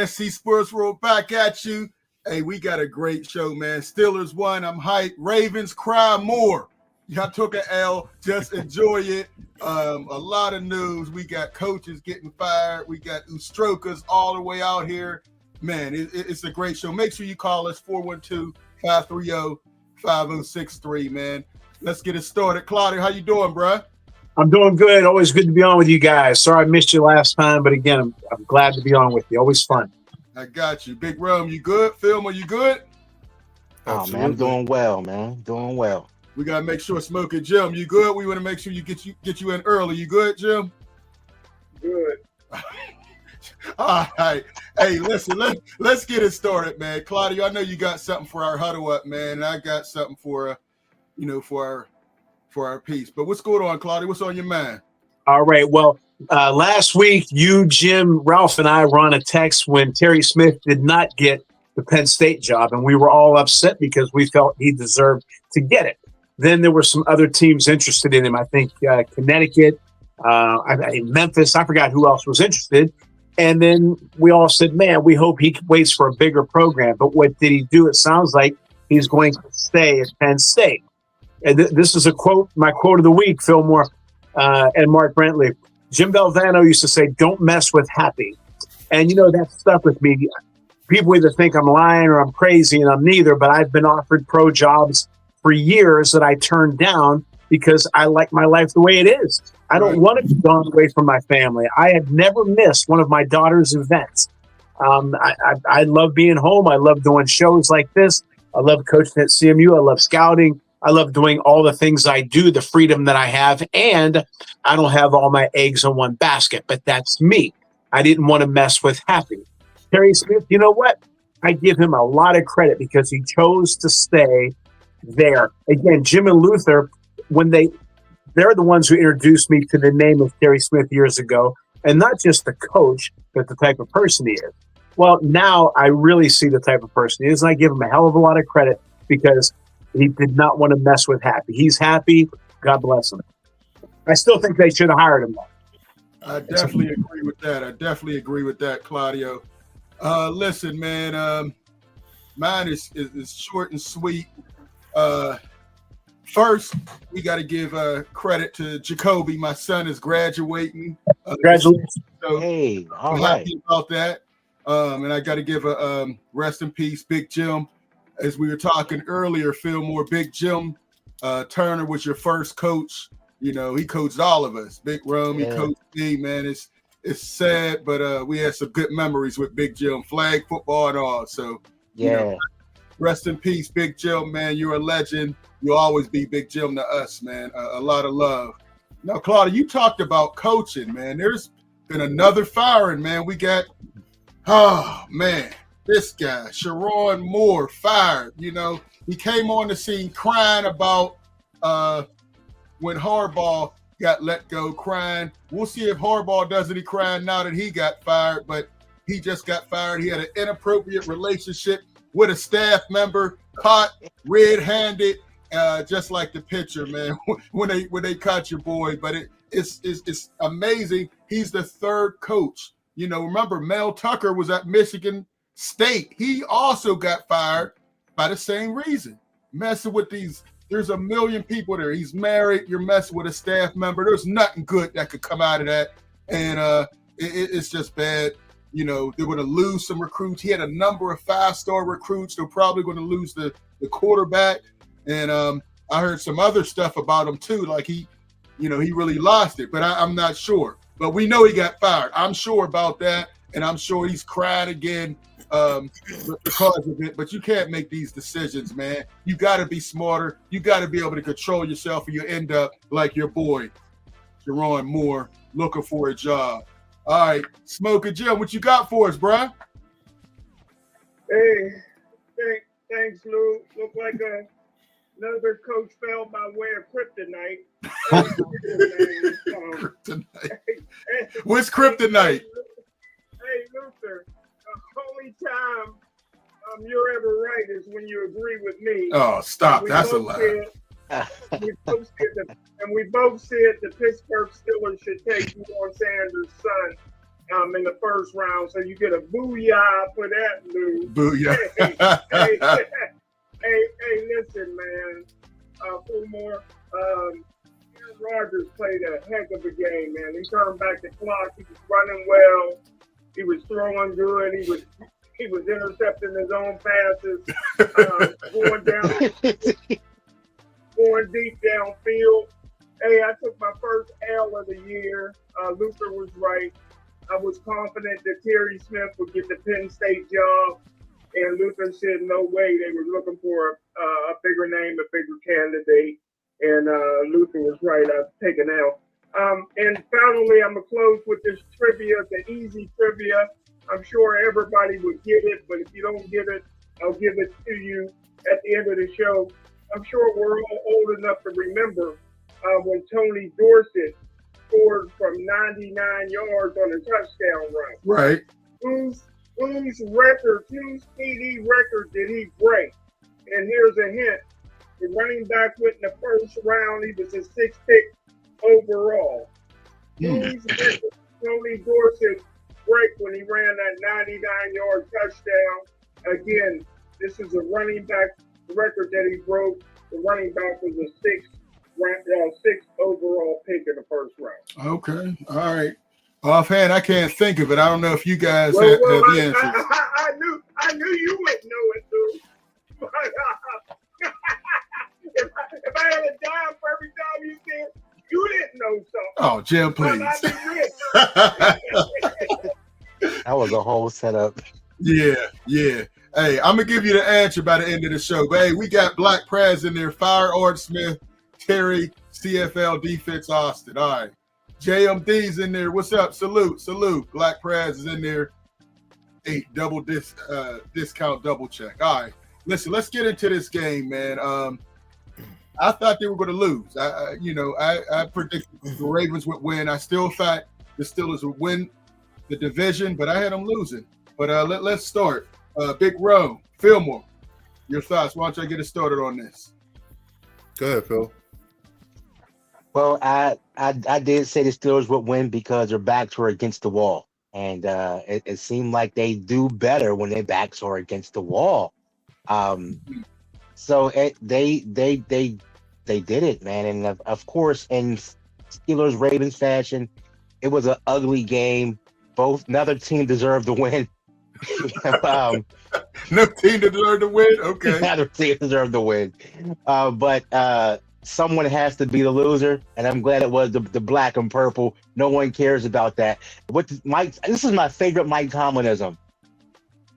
SC Sports World back at you. Hey, we got a great show, man. Steelers won. I'm hyped. Ravens cry more. Y'all took an L. Just enjoy it. A lot of news. We got coaches getting fired. We got Ustrokas all the way out here. Man, it's a great show. Make sure you call us 412-530-5063, man. Let's get it started. Claudia, how you doing, bro? I'm doing good. Always good to be on with you guys. Sorry I missed you last time, but again, I'm glad to be on with you. Always fun. I got you. Big Rum, you good? Film, are you good? Oh, absolutely. Man, I'm doing well, man. Doing well. We got to make sure Smoky Jim, you good? We want to make sure you get you in early. You good, Jim? Good. All right. Hey, listen, let's get it started, man. Claudia, I know you got something for our huddle up, man, and I got something for our piece. But what's going on, Claudia? What's on your mind? All right. Well, last week, you, Jim, Ralph, and I were on a text when Terry Smith did not get the Penn State job, and we were all upset because we felt he deserved to get it. Then there were some other teams interested in him. I think Connecticut, Memphis. I forgot who else was interested. And then we all said, man, we hope he waits for a bigger program. But what did he do? It sounds like he's going to stay at Penn State. And this is a quote, my quote of the week, Fillmore and Mark Brentley. Jim Valvano used to say, don't mess with happy. And, that stuck with me. People either think I'm lying or I'm crazy, and I'm neither. But I've been offered pro jobs for years that I turned down because I like my life the way it is. I don't want to be gone away from my family. I have never missed one of my daughter's events. I love being home. I love doing shows like this. I love coaching at CMU. I love scouting. I love doing all the things I do, the freedom that I have, and I don't have all my eggs in one basket, but that's me. I didn't want to mess with Happy. Terry Smith, you know what? I give him a lot of credit because he chose to stay there. Again, Jim and Luther, they're the ones who introduced me to the name of Terry Smith years ago, and not just the coach, but the type of person he is. Well, now I really see the type of person he is, and I give him a hell of a lot of credit because he did not want to mess with Happy. He's happy. God bless him. I still think they should have hired him, though. I definitely agree with that. Claudio. Listen, man, mine is short and sweet. First, we got to give credit to Jacoby. My son is graduating. Congratulations. So hey, all I'm right. happy about that. And I got to give a rest in peace, Big Jim. As we were talking earlier, Fillmore, Big Jim Turner was your first coach. He coached all of us. Big Rum, he coached me, man. It's sad, but we had some good memories with Big Jim, flag football and all. So, rest in peace, Big Jim, man. You're a legend. You'll always be Big Jim to us, man. A lot of love. Now, Claudia, you talked about coaching, man. There's been another firing, man. We got, this guy, Sharon Moore, fired. He came on the scene crying about when Harbaugh got let go, crying. We'll see if Harbaugh does any crying now that he got fired, but he just got fired. He had an inappropriate relationship with a staff member, caught red-handed, just like the picture, man, when they caught your boy. But it's amazing. He's the third coach. Remember, Mel Tucker was at Michigan State. He also got fired by the same reason. Messing with these, there's a million people there. He's married. You're messing with a staff member. There's nothing good that could come out of that. And it's just bad. They're going to lose some recruits. He had a number of 5-star recruits. They're probably going to lose the quarterback. And I heard some other stuff about him too. Like he really lost it, but I'm not sure. But we know he got fired. I'm sure about that. And I'm sure he's crying again because of it. But you can't make these decisions, man. You got to be smarter. You got to be able to control yourself, or you end up like your boy, Sharon Moore, looking for a job. All right, Smoker Jim, what you got for us, bro? Hey, thanks, Lou. Look like another coach fell by way of kryptonite. Kryptonite. What's kryptonite? Hey, Luther, the only time you're ever right is when you agree with me. Oh, stop. That's a lie. We both said the Pittsburgh Steelers should take Deion Sanders' son in the first round. So you get a booyah for that, Lou. Booyah. Hey, listen, man. Fillmore, Aaron Rodgers played a heck of a game, man. He turned back the clock. He was running well. He was throwing good. He was intercepting his own passes, going deep downfield. Hey, I took my first L of the year. Luther was right. I was confident that Terry Smith would get the Penn State job, and Luther said no way. They were looking for a bigger name, a bigger candidate, and Luther was right. I've taken L. And finally, I'm going to close with this trivia, the easy trivia. I'm sure everybody would get it, but if you don't get it, I'll give it to you at the end of the show. I'm sure we're all old enough to remember when Tony Dorsett scored from 99 yards on a touchdown run. Right. Whose TD record did he break? And here's a hint. The running back went in the first round. He was a 6th pick overall. Whose record Tony Dorsett break when he ran that 99-yard touchdown? Again, this is a running back record that he broke. The running back was a 6th overall pick in the first round. Okay. All right. Offhand, I can't think of it. I don't know if you guys have the answers. I knew you wouldn't know it, dude. if I had a dime for every time you said you didn't know something. Oh, Jim, please. That was a whole setup. Yeah. Hey, I'm going to give you the answer by the end of the show. But, hey, we got Black Prez in there. Fire Art Smith, Terry, CFL Defense Austin. All right. JMD's in there. What's up? Salute. Black Prez is in there. 8 double discount double check. All right. Listen, let's get into this game, man. I thought they were going to lose. I predicted the Ravens would win. I still thought the Steelers would win the division, but I had them losing. But let's start. Big Rome, Fillmore, your thoughts. Why don't I get us started on this? Go ahead, Phil. Well, I did say the Steelers would win because their backs were against the wall, and it seemed like they do better when their backs are against the wall. So they did it, man, and of course, in Steelers Ravens fashion, it was an ugly game. Neither team deserved to win. No team deserved to win. Okay, neither team deserved to win. But someone has to be the loser, and I'm glad it was the black and purple. No one cares about that. This is my favorite Mike Tomlinism.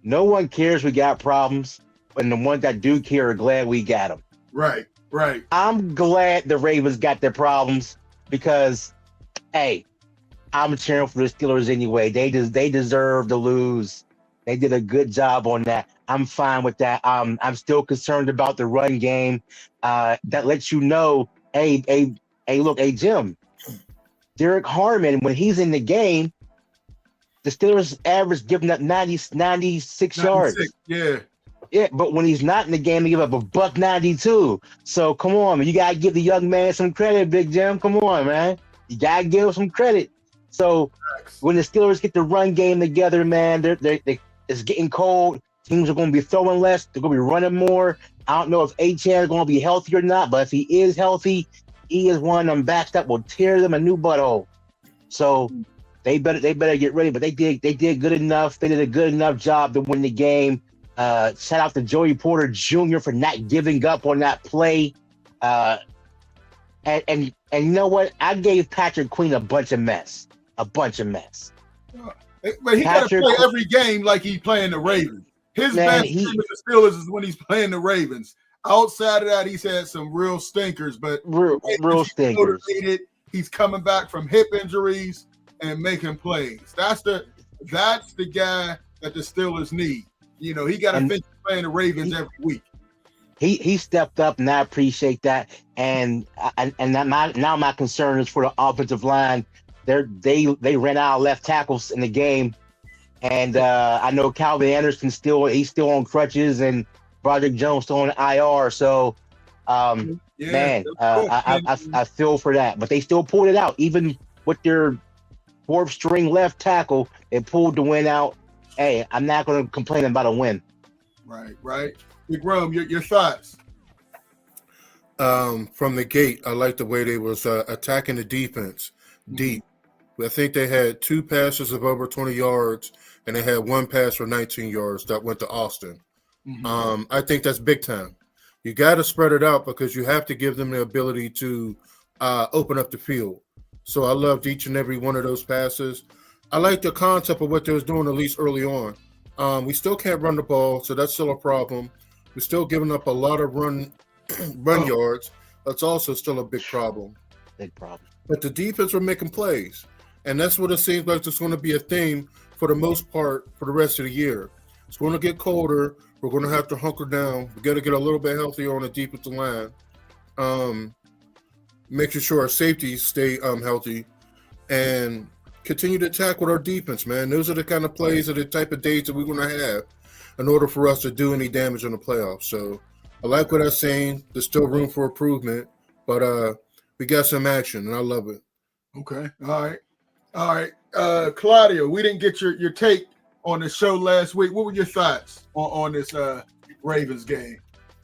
No one cares we got problems, and the ones that do care are glad we got them. Right. I'm glad the Ravens got their problems because, hey, I'm cheering for the Steelers anyway. They deserve to lose. They did a good job on that. I'm fine with that. I'm still concerned about the run game. That lets you know, hey, look, Jim, Derek Harmon, when he's in the game, the Steelers average giving up 96 yards. Yeah, but when he's not in the game, they give up a $192. So come on, man. You gotta give the young man some credit, Big Jim. Come on, man. You gotta give him some credit. So when the Steelers get the run game together, man, it's getting cold. Teams are going to be throwing less. They're going to be running more. I don't know if Achane is going to be healthy or not, but if he is healthy, he is one of them backs that will tear them a new butthole. So they better get ready. But they did good enough. They did a good enough job to win the game. Shout out to Joey Porter Jr. for not giving up on that play. And you know what? I gave Patrick Queen a bunch of mess. But he got to play every game like he's playing the Ravens. His best game with the Steelers is when he's playing the Ravens. Outside of that, he's had some real stinkers, but real stinkers. He's coming back from hip injuries and making plays. That's the guy that the Steelers need. You know, he got to finish playing the Ravens every week. He stepped up, and I appreciate that. And now my concern is for the offensive line. They ran out of left tackles in the game, and I know Calvin Anderson he's still on crutches, and Broderick Jones still on IR. So, I feel for that, but they still pulled it out, even with their fourth string left tackle and pulled the win out. Hey, I'm not going to complain about a win. Right. Big Rome, your thoughts? From the gate, I like the way they was attacking the defense deep. I think they had 2 passes of over 20 yards, and they had 1 pass for 19 yards that went to Austin. I think that's big time. You got to spread it out because you have to give them the ability to open up the field. So I loved each and every one of those passes. I like the concept of what they was doing, at least early on. We still can't run the ball, so that's still a problem. We're still giving up a lot of run yards. That's also still a big problem. Big problem. But the defense were making plays. And that's what it seems like it's going to be a theme for the most part for the rest of the year. It's going to get colder. We're going to have to hunker down. We got to get a little bit healthier on the defensive line. Making sure our safeties stay healthy and continue to attack with our defense, man. Those are the kind of plays or the type of days that we're going to have in order for us to do any damage in the playoffs. So I like what I'm saying. There's still room for improvement, but we got some action, and I love it. Okay. All right. Claudio, we didn't get your take on the show last week. What were your thoughts on this Ravens game?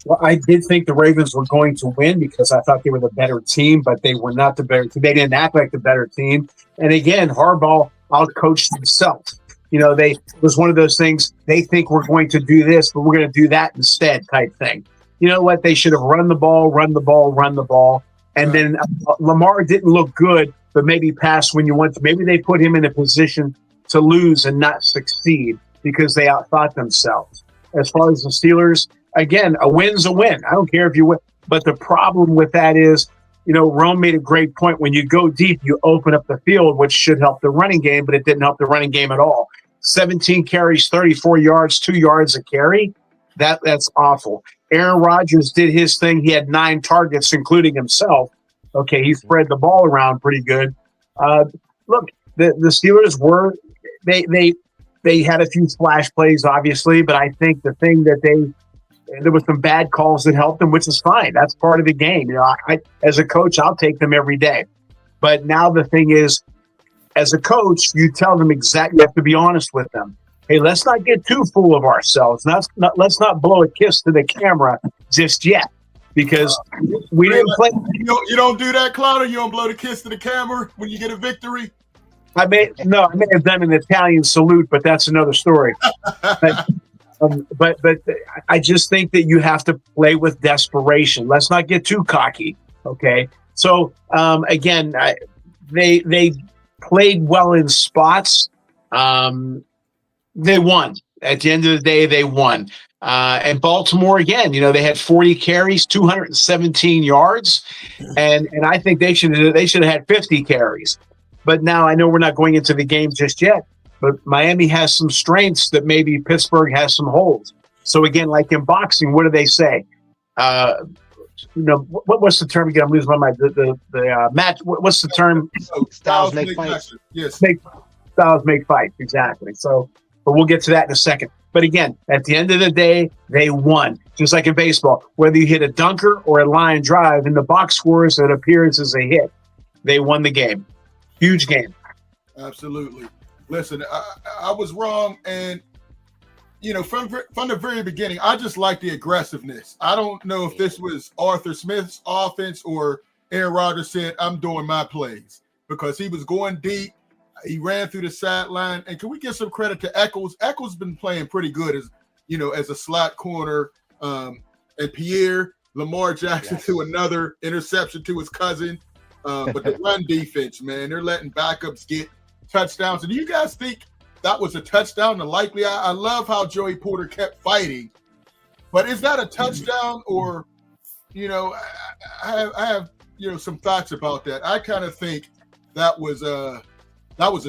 Well, I did think the Ravens were going to win because I thought they were the better team, but they were not the better team. They didn't act like the better team. And again, Harbaugh outcoached himself. It was one of those things. They think we're going to do this, but we're going to do that instead type thing. You know what? They should have run the ball. And then Lamar didn't look good, but maybe pass when you want to. Maybe they put him in a position to lose and not succeed because they outthought themselves. As far as the Steelers, again, a win's a win. I don't care if you win. But the problem with that is, Rome made a great point. When you go deep, you open up the field, which should help the running game, but it didn't help the running game at all. 17 carries, 34 yards, 2 yards a carry. That's awful. Aaron Rodgers did his thing. He had 9 targets, including himself. Okay, he spread the ball around pretty good. Look, the Steelers were they had a few splash plays, obviously, but I think the thing that there was some bad calls that helped them, which is fine. That's part of the game. I as a coach, I'll take them every day. But now the thing is, as a coach, you tell them exactly. You have to be honest with them. Hey, let's not get too full of ourselves. Let's not blow a kiss to the camera just yet, because we didn't play. You don't do that, Claudio. You don't blow the kiss to the camera when you get a victory. I may have done an Italian salute, but that's another story. But I just think that you have to play with desperation. Let's not get too cocky. Okay. So again, they played well in spots. They won. At the end of the day, they won. And Baltimore, again, they had 40 carries, 217 yards, and I think they should have had 50 carries. But now I know we're not going into the game just yet, but Miami has some strengths that maybe Pittsburgh has some holes. So again, like in boxing, what do they say? What's the term again? I'm losing my mind. The match. What's the term? Styles make fights. Yes. Styles make fights. Exactly. So, but we'll get to that in a second. But again, at the end of the day, they won. Just like in baseball, whether you hit a dunker or a line drive, in the box scores, it appears as a hit. They won the game. Huge game. Absolutely. Listen, I was wrong, and from the very beginning, I just like the aggressiveness. I don't know if this was Arthur Smith's offense or Aaron Rodgers said, "I'm doing my plays," because he was going deep. He ran through the sideline, and can we give some credit to Echols? Echols been playing pretty good as a slot corner, and Pierre Lamar Jackson to another interception to his cousin. But the run defense, man, they're letting backups get touchdowns. And do you guys think that was a touchdown? The likely, I love how Joey Porter kept fighting, but is that a touchdown? Or, I have some thoughts about that. I kind of think that was a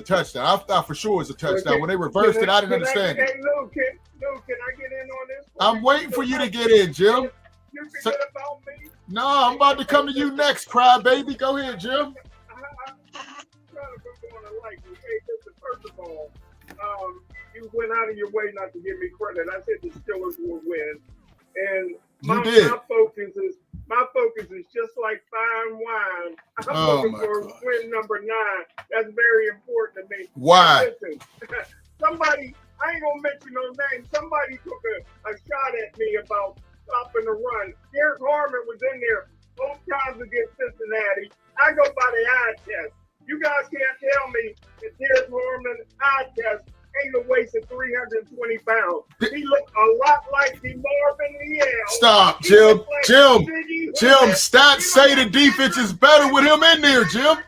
touchdown. I thought for sure it was a touchdown. When they reversed it, I didn't understand it. Hey, Lou, can I get in on this? I'm waiting for you to get in, Jim. You forget about me? No, I'm about to come to you next, cry baby. Go ahead, Jim. I'm trying to put on a like you. Hey, listen, first of all, you went out of your way not to give me credit. I said the Steelers will win, and my My focus is just like fine wine. I'm Oh, looking my for gosh. win number 9. That's very important to me. Why? Listen, somebody, I ain't gonna mention no name. Somebody took a shot at me about stopping the run. Derek Harmon was in there both times against Cincinnati. I go by the eye test. You guys can't tell me that Derek Harmon's eye test ain't a waste of 320 pounds. He looked a lot like the Marvin Leal. Stop, He Jim. looked like Jim. Ziggy Jim, Webb. stats He say looked the like defense Aaron is better Jones. with him in there, Jim.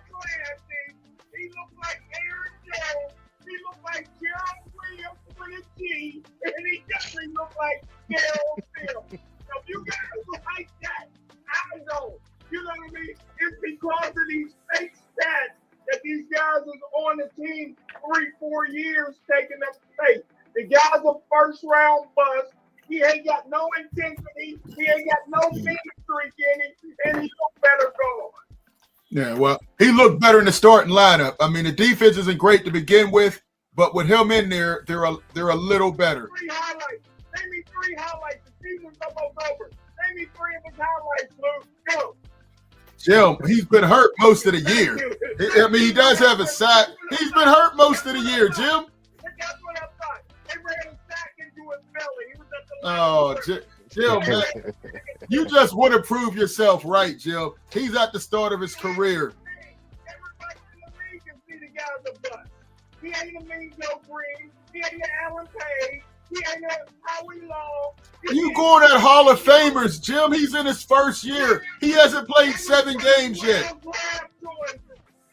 He looked like Aaron Jones. He looked like Gerald Williams with a G. And he definitely looked like Gerald Phil. Now, if you guys like that, I don't. You know what I mean? It's because of these fake stats that these guys is on the team 3-4 years taking up space. The guy's a first round bust. He ain't got no intensity. He ain't got no mean streak in him, and he look better gone. Yeah, well, he looked better in the starting lineup. I mean, the defense isn't great to begin with, but with him in there, they're a little better. 3 highlights. Name me 3 highlights. The season's almost over. Name me 3 of his highlights, Luke. Go. Jim, he's been hurt most of the year. I mean, he does have a side. He's been hurt most of the year, Jim. That's what I thought. They ran a sack into his belly. He was at the Oh, Jim, man, you just want to prove yourself right, Jim. He's at the start of his career. Everybody in the league can see the guy's a bust. He ain't a mean Joe Green. He ain't an Alan Page. He ain't a Howie Long. You going at Hall of Famers, Jim. He's in his first year. He hasn't played 7 games yet. Draft choices.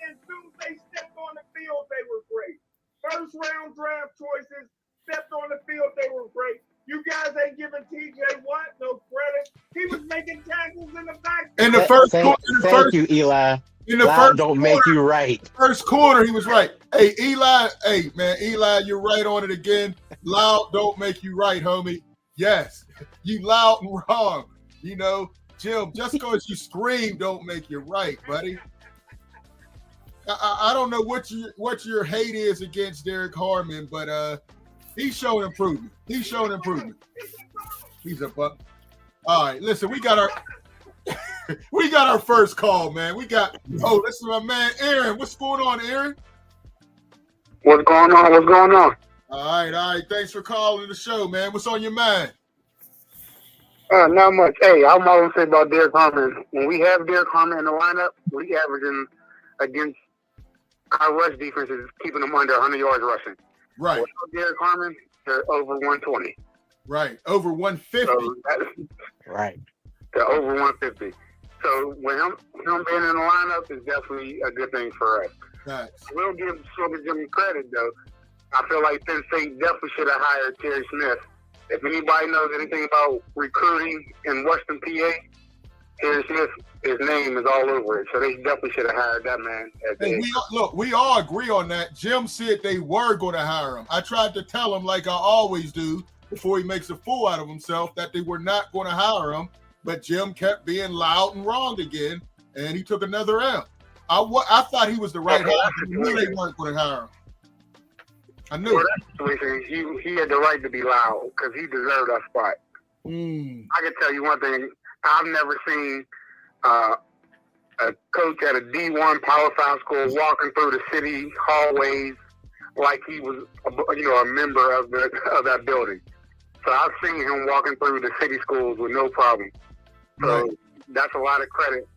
As soon as they stepped on the field, they were great. First round draft choices, stepped on the field, they were great. You guys ain't giving TJ Watt no credit. He was making tackles in the back. In the first quarter, Thank you, Eli. in the Loud first don't quarter, make you right. first quarter, he was right. Hey, Eli, Eli, you're right on it again. Loud don't make you right, homie. Yes, you loud and wrong. You know, Jim, just because you scream don't make you right, buddy. I don't know what your hate is against Derek Harmon, but he's showing improvement. He's showing improvement. He's a buck. All right, listen, we got our first call, man. This is my man Aaron. What's going on, Aaron? What's going on? All right. Thanks for calling the show, man. What's on your mind? Not much. Hey, I'm always say about Derek Harmon. When we have Derek Harmon in the lineup, we averaging against our rush defense is keeping them under 100 yards rushing. Right. Without Derek Harmon, they're over 120. Right. Over 150. So Right. they're over 150. So when him being in the lineup is definitely a good thing for us. Facts. We'll give him credit though. I feel like Penn State definitely should have hired Terry Smith. If anybody knows anything about recruiting in Western PA, Terry Smith, his name is all over it. So they definitely should have hired that man. Hey, we all agree on that. Jim said they were going to hire him. I tried to tell him, like I always do, before he makes a fool out of himself, that they were not going to hire him. But Jim kept being loud and wrong again, and he took another L. I thought he was the right hire. I knew they weren't going to hire him. I knew it. He had the right to be loud because he deserved that spot. I can tell you one thing. I've never seen a coach at a D1 Power 5 school walking through the city hallways like he was, a member of that building. So I've seen him walking through the city schools with no problem. So that's a lot of credit.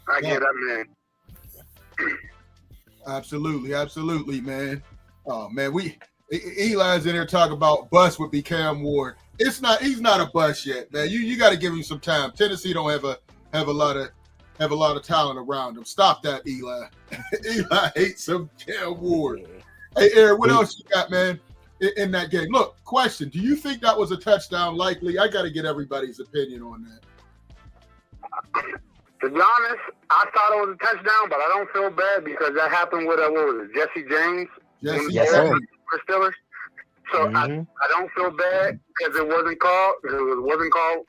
I give that man. Absolutely, man. Oh man, Eli's in there talking about bust would be Cam Ward. He's not a bust yet, man. You got to give him some time. Tennessee don't have a lot of talent around him. Stop that, Eli. Eli hates some Cam Ward. Hey, Aaron, what else you got, man, in that game? Look, question: do you think that was a touchdown? Likely. I got to get everybody's opinion on that. To be honest, I thought it was a touchdown, but I don't feel bad because that happened with Jesse James. Yes, sir. For Steelers. So I don't feel bad because it wasn't called. It wasn't called,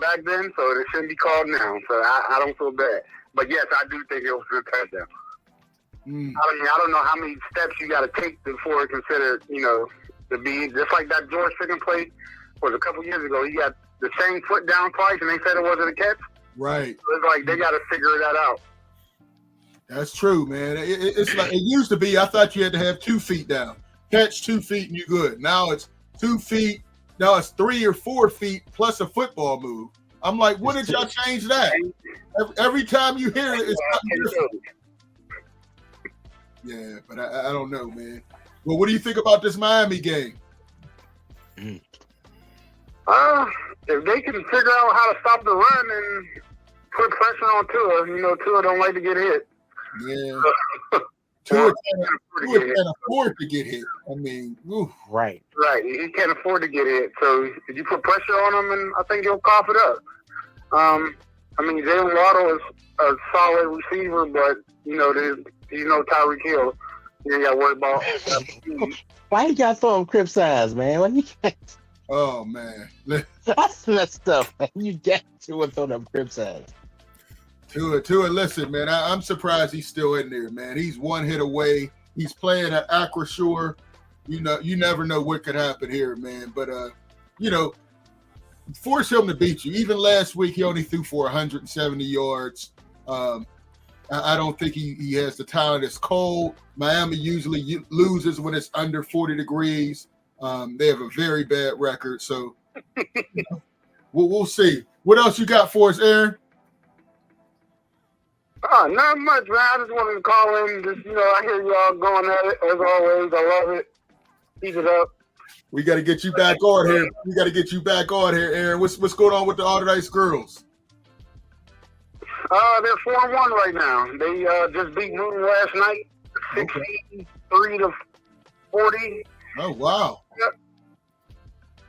back then. So it shouldn't be called now. So I don't feel bad. But yes, I do think it was a touchdown. I mean, I don't know how many steps you got to take before it's considered, to be just like that George Pickens play was a couple years ago. He got the same foot down twice, and they said it wasn't a catch. Right. It's like they got to figure that out. That's true, man. It's like it used to be. I thought you had to have 2 feet down, catch 2 feet, and you're good. Now it's 2 feet. Now it's 3 or 4 feet plus a football move. I'm like, when did y'all change that? Every time you hear it, it's something different. Yeah, but I don't know, man. Well, what do you think about this Miami game? If they can figure out how to stop the run and put pressure on Tua, Tua don't like to get hit. Yeah. Tua can't afford to get hit. I mean, oof. Right. He can't afford to get hit. So if you put pressure on him, and I think he'll cough it up. Jalen Waddle is a solid receiver, but he's no Tyreek Hill. You ain't got to worry about. Why you got to throw him crib size, man? Why you got? Oh man, That's messed up, man. You got to throw them crib size. Tua, listen, man. I'm surprised he's still in there, man. He's 1 hit away. He's playing at Acrisure. You never know what could happen here, man. But force him to beat you. Even last week, he only threw for 170 yards. I don't think he has the talent. It's cold. Miami usually loses when it's under 40 degrees. They have a very bad record, so we'll see. What else you got for us, Aaron? Not much, man. I just wanted to call in. Just I hear y'all going at it as always. I love it. Keep it up. We got to get you back on here. Aaron. What's going on with the Alderdice girls? They're 4-1 right now. They just beat Newton last night, 63-40. Oh wow.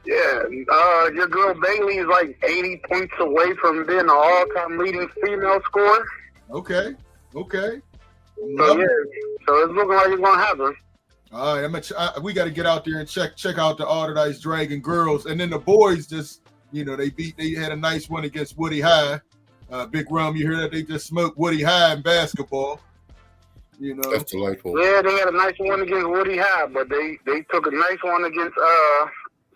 Yeah, your girl Bailey is like 80 points away from being the all-time leading female scorer. Okay. So it's looking like it's gonna happen. All right, we got to get out there and check out the Alderdice Dragon girls, and then the boys just they had a nice one against Woody High. Big Rum, you hear that they just smoked Woody High in basketball. That's delightful. Yeah, they had a nice one against Woody High, but they took a nice one against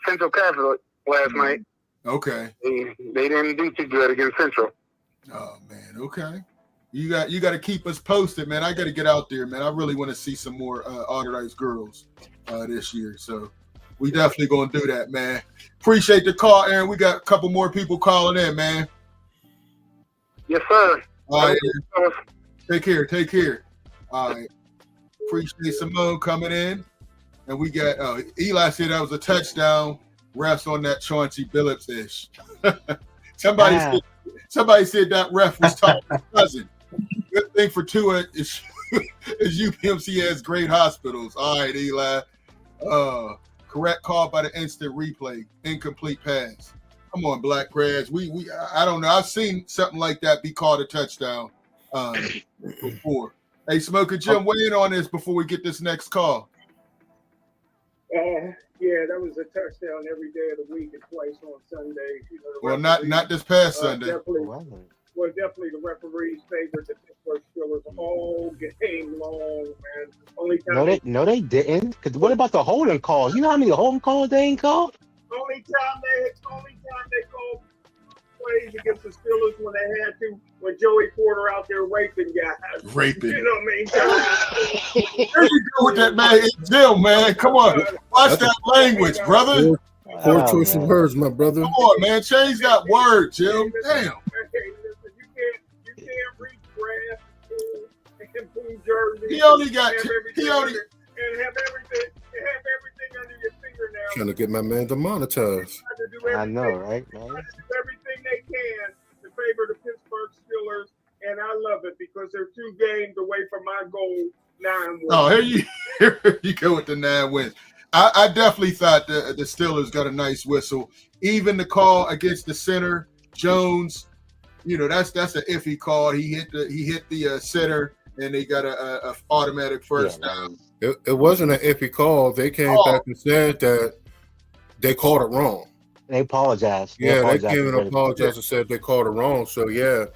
Central Catholic last night. Okay. They didn't do too good against Central. Oh man, okay. You got to keep us posted, man. I got to get out there, man. I really want to see some more Alderdice girls this year. So we definitely gonna do that, man. Appreciate the call, Aaron. We got a couple more people calling in, man. Yes, sir. All right, take care. All right. Appreciate Simone coming in. And we got Eli said that was a touchdown. Refs on that Chauncey Billups-ish. Somebody said that ref was talking to his cousin. Good thing for Tua is UPMC has great hospitals. All right, Eli. Correct call by the instant replay. Incomplete pass. Come on, Black Grass. I don't know. I've seen something like that be called a touchdown before. Hey, Smoker Jim, weigh in on this before we get this next call. Yeah, that was a touchdown every day of the week and twice on Sundays. Well, not this past Sunday. Definitely the referees favored the Pittsburgh Steelers all game long, man. No, they didn't. Because what about the holding calls? You know how many holding calls they ain't called? Only time they called plays against the Steelers when they had to, when Joey Porter out there raping guys. Raping. You know what I mean? There you go with that man. It's man. Come on. Watch that language, brother. Poor choice of words, my brother. Come on, man. Change that word, Jim. Damn. You can't reach grass and Boone Jersey. He only got and have everything under your fingernails. Trying to get my man demonetized. I know, right, man? Do everything they can to favor the Pittsburgh Steelers, and I love it because they're 2 games away from my goal, 9 wins. Oh, here you go with the 9 wins. I definitely thought the Steelers got a nice whistle. Even the call against the center, Jones, that's an iffy call. He hit the center, and they got a automatic first down. It wasn't an iffy call. They came back and said that they called it wrong. They apologized. They came and apologized and said they called it wrong. So, yeah,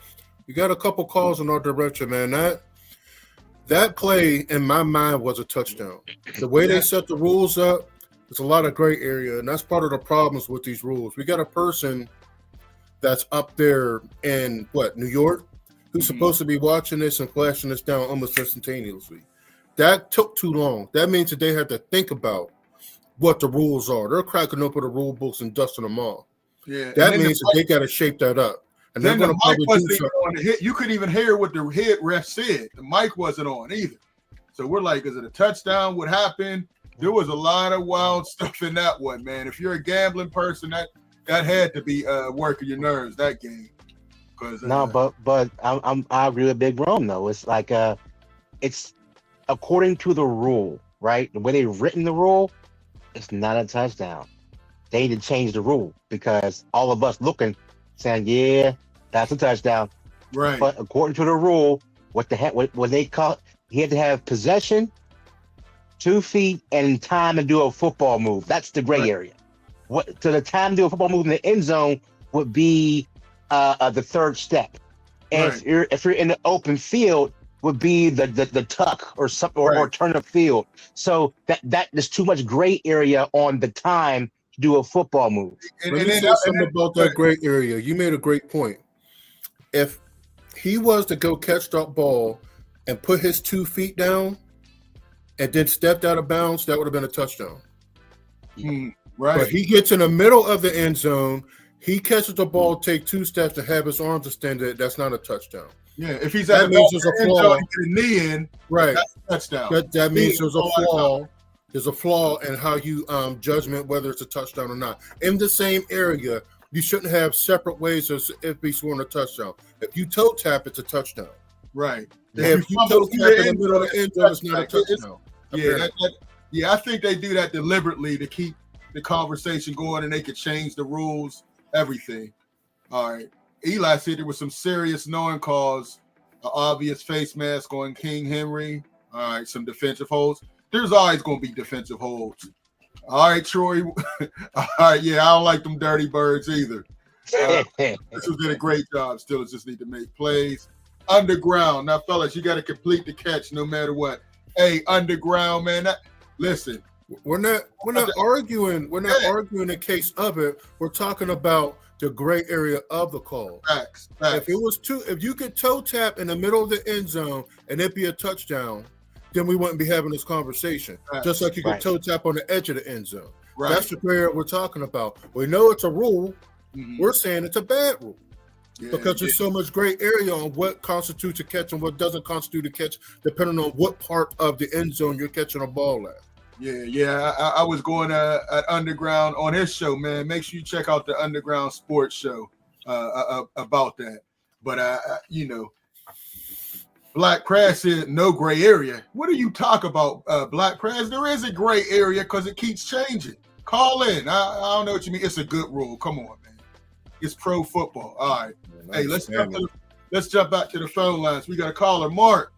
you got a couple calls in our direction, man. That play, in my mind, was a touchdown. The way they set the rules up, there's a lot of gray area, and that's part of the problems with these rules. We got a person that's up there in New York, who's supposed to be watching this and flashing this down almost instantaneously. That took too long. That means that they had to think about what the rules are. They're cracking open the rule books and dusting them off. Yeah, that means that they got to shape that up. And then they're the going to mic probably wasn't do even on the hit. You couldn't even hear what the head ref said. The mic wasn't on either. So we're like, is it a touchdown? What happened? There was a lot of wild stuff in that one, man. If you're a gambling person, that had to be working your nerves that game. But I agree with Big Rome though. It's like it's according to the rule, right? The way they've written the rule, it's not a touchdown. They need to change the rule because all of us looking, saying, yeah, that's a touchdown. Right. But according to the rule, what they call, he had to have possession, 2 feet, and time to do a football move. That's the gray area. So the time to do a football move in the end zone would be the third step. And if you're in the open field, would be the tuck or something or turn up field. So that there's too much gray area on the time to do a football move. Let me say something about that gray area. You made a great point. If he was to go catch that ball and put his 2 feet down and then stepped out of bounds, that would have been a touchdown. Right. But he gets in the middle of the end zone. He catches the ball, take 2 steps to have his arms extended. That's not a touchdown. Yeah, if he's at that means there's a flaw. Get a knee in, right? That's a touchdown. That means there's a flaw. There's a flaw in how you judgment whether it's a touchdown or not. In the same area, you shouldn't have separate ways as if he's scoring a touchdown. If you toe tap, it's a touchdown. Right. If you toe tap in the middle of the end zone, it's not a touchdown. Yeah, I think they do that deliberately to keep the conversation going, and they could change the rules, everything. All right. Eli said there was some serious knowing calls, an obvious face mask on King Henry. All right, some defensive holds. There's always going to be defensive holds. All right, Troy. All right, yeah, I don't like them dirty birds either. This did a great job. Still, just need to make plays. Underground. Now, fellas, you got to complete the catch no matter what. Hey, underground, man. Listen. We're not arguing. We're not arguing the case of it. We're talking about the gray area of the call. Facts. If you could toe tap in the middle of the end zone and it be a touchdown, then we wouldn't be having this conversation. Facts. Just like you could toe tap on the edge of the end zone. Right. That's the gray area we're talking about. We know it's a rule. Mm-hmm. We're saying it's a bad rule. Because there's so much gray area on what constitutes a catch and what doesn't constitute a catch, depending on what part of the end zone you're catching a ball at. Yeah. I was going at Underground on his show, man. Make sure you check out the Underground Sports Show about that. But Black Crash said no gray area. What do you talk about, Black Crash? There is a gray area because it keeps changing. Call in. I don't know what you mean. It's a good rule. Come on, man. It's pro football. All right. Hey, let's jump back to the phone lines. We got a caller, Mark.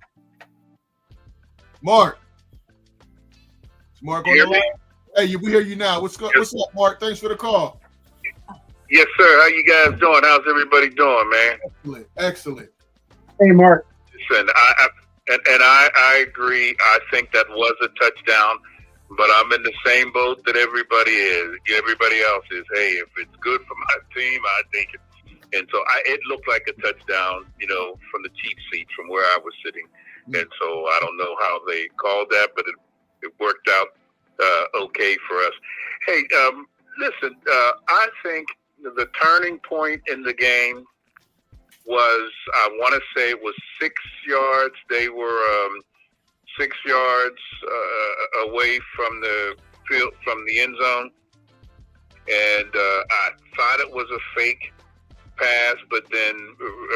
Mark on the line. Hey, we hear you now. What's up, Mark? Thanks for the call. Yes, sir. How you guys doing? How's everybody doing, man? Excellent. Hey, Mark. Listen, I agree. I think that was a touchdown, but I'm in the same boat that everybody else is. Hey, if it's good for my team, I take it. And so it looked like a touchdown, from the cheap seat from where I was sitting. And so I don't know how they called that, but it worked out okay for us. Hey, listen, I think the turning point in the game was, I want to say it was 6 yards. They were 6 yards away from the field, from the end zone. And I thought it was a fake pass, but then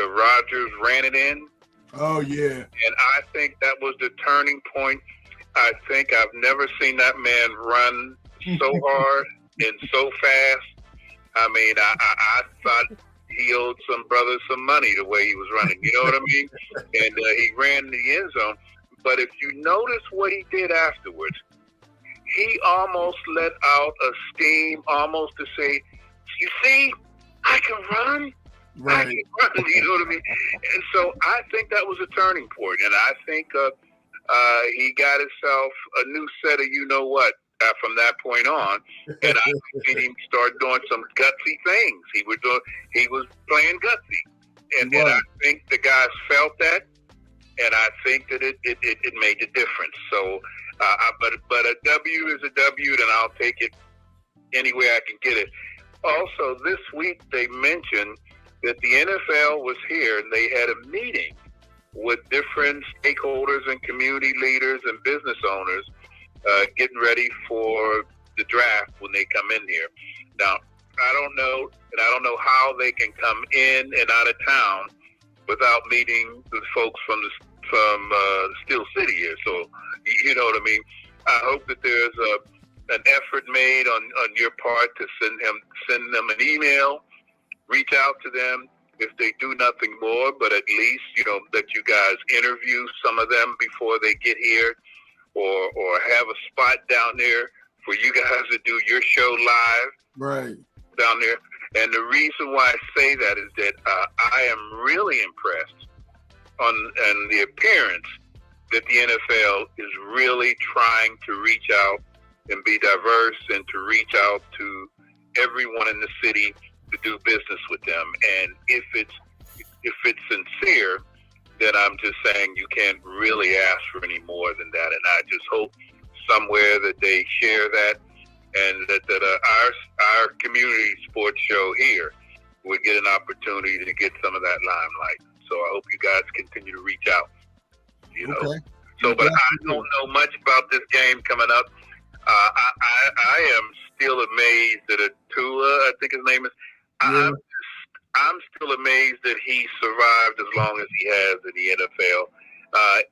Rodgers ran it in. Oh, yeah. And I think that was the turning point. I think I've never seen that man run so hard and so fast. I mean, I thought he owed some brothers some money the way he was running. You know what I mean? And he ran the end zone. But if you notice what he did afterwards, he almost let out a steam, almost to say, you see, I can run. Right. I can run, you know what I mean? And so I think that was a turning point. And I think he got himself a new set of you-know-what from that point on, and I seen him start doing some gutsy things. He was playing gutsy, and I think the guys felt that, and I think that it made a difference. So, but a W is a W, and I'll take it any way I can get it. Also, this week they mentioned that the NFL was here and they had a meeting with different stakeholders and community leaders and business owners getting ready for the draft when they come in here. Now, I don't know how they can come in and out of town without meeting the folks from Steel City here. So, you know what I mean? I hope that there's an effort made on your part to send them an email, reach out to them if they do nothing more, but at least, that you guys interview some of them before they get here, or have a spot down there for you guys to do your show live down there. And the reason why I say that is that I am really impressed on the appearance that the NFL is really trying to reach out and be diverse and to reach out to everyone in the city to do business with them. And if it's sincere, then I'm just saying you can't really ask for any more than that. And I just hope somewhere that they share that, and that our community sports show here would get an opportunity to get some of that limelight. So I hope you guys continue to reach out. Okay. So, but I don't know much about this game coming up. I am still amazed that Tua, I think his name is. I'm still amazed that he survived as long as he has in the NFL.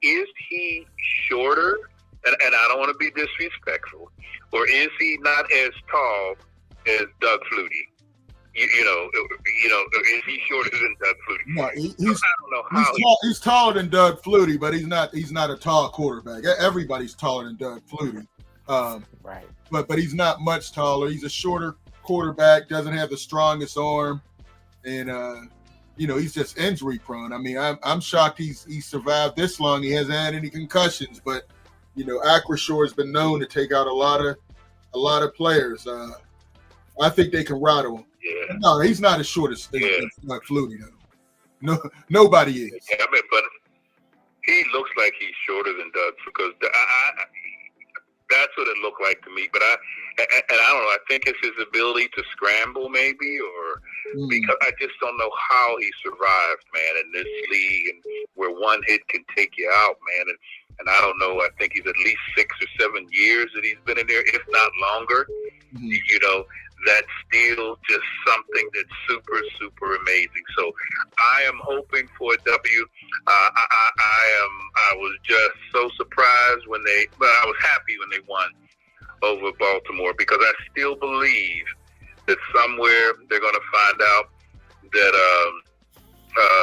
Is he shorter? And I don't want to be disrespectful. Or is he not as tall as Doug Flutie? Is he shorter than Doug Flutie? No, I don't know how he's taller than Doug Flutie, but he's not a tall quarterback. Everybody's taller than Doug Flutie. Right. But he's not much taller. He's a shorter quarterback, doesn't have the strongest arm, and he's just injury prone. I mean, I'm shocked he survived this long. He hasn't had any concussions, but Acrisure has been known to take out a lot of players. I think they can rattle him. Yeah. No, he's not as short as Doug Flutie, though. No, nobody is. Yeah, I mean, but he looks like he's shorter than Doug, because that's what it looked like to me. But I don't know. I think it's his ability to scramble, maybe, or because I just don't know how he survived, man, in this league, and where one hit can take you out, man. And I don't know. I think he's at least 6 or 7 years that he's been in there, if not longer. That's still just something that's super, super amazing. So I am hoping for a W. I was just so surprised I was happy when they won over Baltimore, because I still believe that somewhere they're going to find out that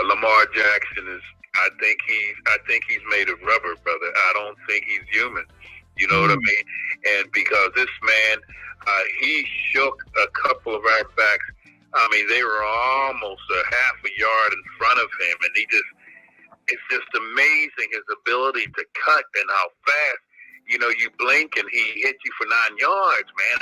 Lamar Jackson is. I think he's made of rubber, brother. I don't think he's human. You know what I mean? And because this man, he shook a couple of our backs. I mean, they were almost a half a yard in front of him, and it's just amazing his ability to cut and how fast. You blink and he hits you for 9 yards, man.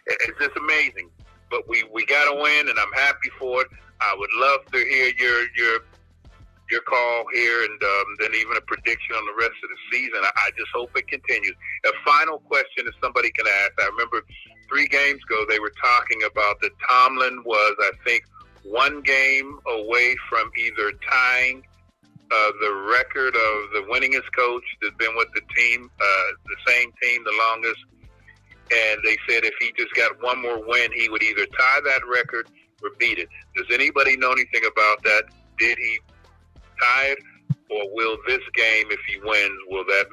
It's just amazing. But we got to win, and I'm happy for it. I would love to hear your call here, and then even a prediction on the rest of the season. I just hope it continues. A final question that somebody can ask. I remember 3 games ago they were talking about that Tomlin was, I think, 1 game away from either tying the record of the winningest coach that's been with the team, the same team the longest. And they said if he just got 1 more win, he would either tie that record or beat it. Does anybody know anything about that? Did he tie it, or will this game, if he wins, will that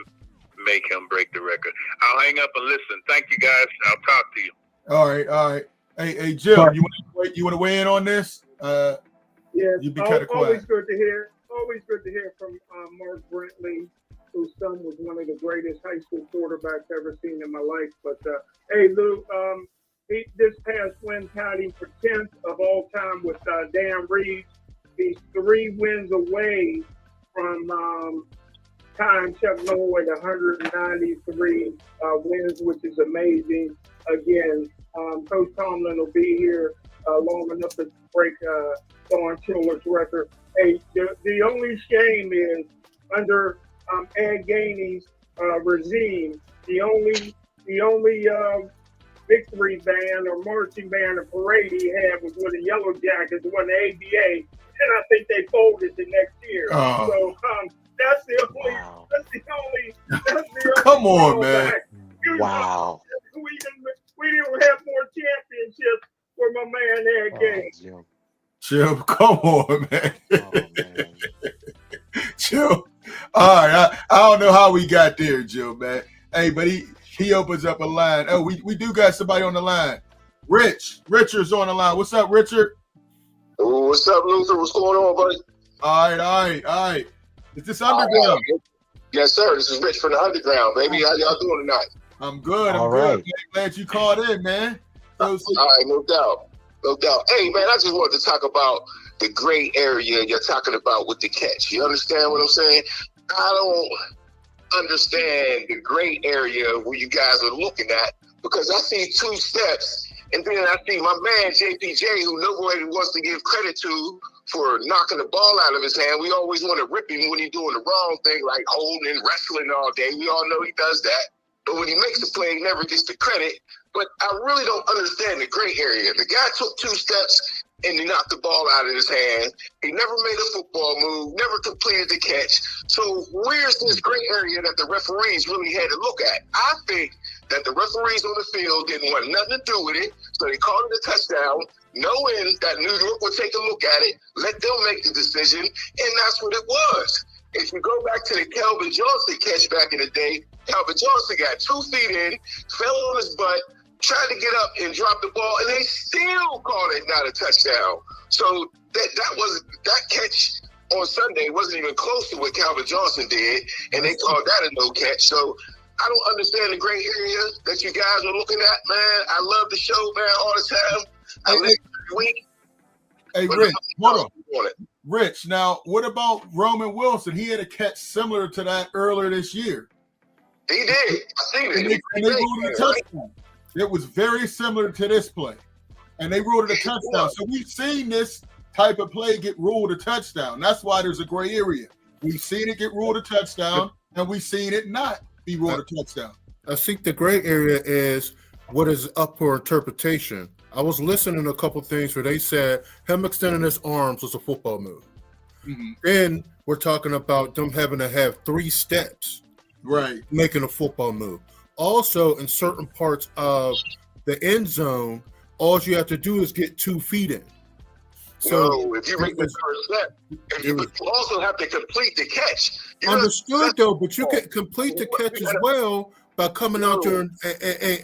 make him break the record? I'll hang up and listen. Thank you, guys. I'll talk to you. All right. Hey, Jim, you want to weigh in on this? Yes. You'd be kind of quiet. Always good to hear from Mark Brentley, whose son was one of the greatest high school quarterbacks ever seen in my life. But hey, Lou, this past win tied him for 10th of all time with Dan Reeves. He's 3 wins away from tying Chuck Noll at 193 wins, which is amazing. Again, Coach Tomlin will be here long enough to break Don Shula's record. Hey, the only shame is under Ed Gainey's regime, the only victory band or marching band or parade he had was with the Yellow Jackets, won the ABA, and I think they folded the next year. Oh. So that's the only. That's the only. Come on, man. Wow. We didn't have more championships for my man Ed Gainey. Jim, come on, man. Oh, man. Jim. All right. I don't know how we got there, Jim, man. Hey, but he opens up a line. Oh, we do got somebody on the line. Richard's on the line. What's up, Richard? Oh, what's up, Luther? What's going on, buddy? All right. Is this Underground? Yes, sir. This is Rich from the Underground, baby. How y'all doing tonight? I'm good. All I'm good. right. Man, glad you called in, man. All right, no doubt. Hey, man, I just wanted to talk about the gray area you're talking about with the catch. You understand what I'm saying? I don't understand the gray area where you guys are looking at, because I see 2 steps, and then I see my man JPJ, who nobody wants to give credit to for knocking the ball out of his hand. We always want to rip him when he's doing the wrong thing, like holding and wrestling all day. We all know he does that. But when he makes the play, he never gets the credit. But I really don't understand the gray area. The guy took 2 steps and he knocked the ball out of his hand. He never made a football move, never completed the catch. So where's this gray area that the referees really had to look at? I think that the referees on the field didn't want nothing to do with it, so they called it a touchdown, knowing that New York would take a look at it, let them make the decision, and that's what it was. If you go back to the Calvin Johnson catch back in the day, Calvin Johnson got 2 feet in, fell on his butt, tried to get up and drop the ball, and they still called it not a touchdown. So that catch on Sunday wasn't even close to what Calvin Johnson did, and they called that a no catch. So I don't understand the gray area that you guys are looking at, man. I love the show, man, all the time. I listen every week. Hey, Rich, hold on. Rich, now what about Roman Wilson? He had a catch similar to that earlier this year. He did. I seen it. And they ruled it a touchdown. It was very similar to this play, and they ruled it a touchdown. So we've seen this type of play get ruled a touchdown. That's why there's a gray area. We've seen it get ruled a touchdown, and we've seen it not be ruled a touchdown. I think the gray area is what is up for interpretation. I was listening to a couple things where they said him extending his arms was a football move. Mm-hmm. Then we're talking about them having to have 3 steps, right, making a football move. Also, in certain parts of the end zone, all you have to do is get 2 feet in. So if you make the first step, you also have to complete the catch. Understood, though, but you can complete the catch as well by coming out there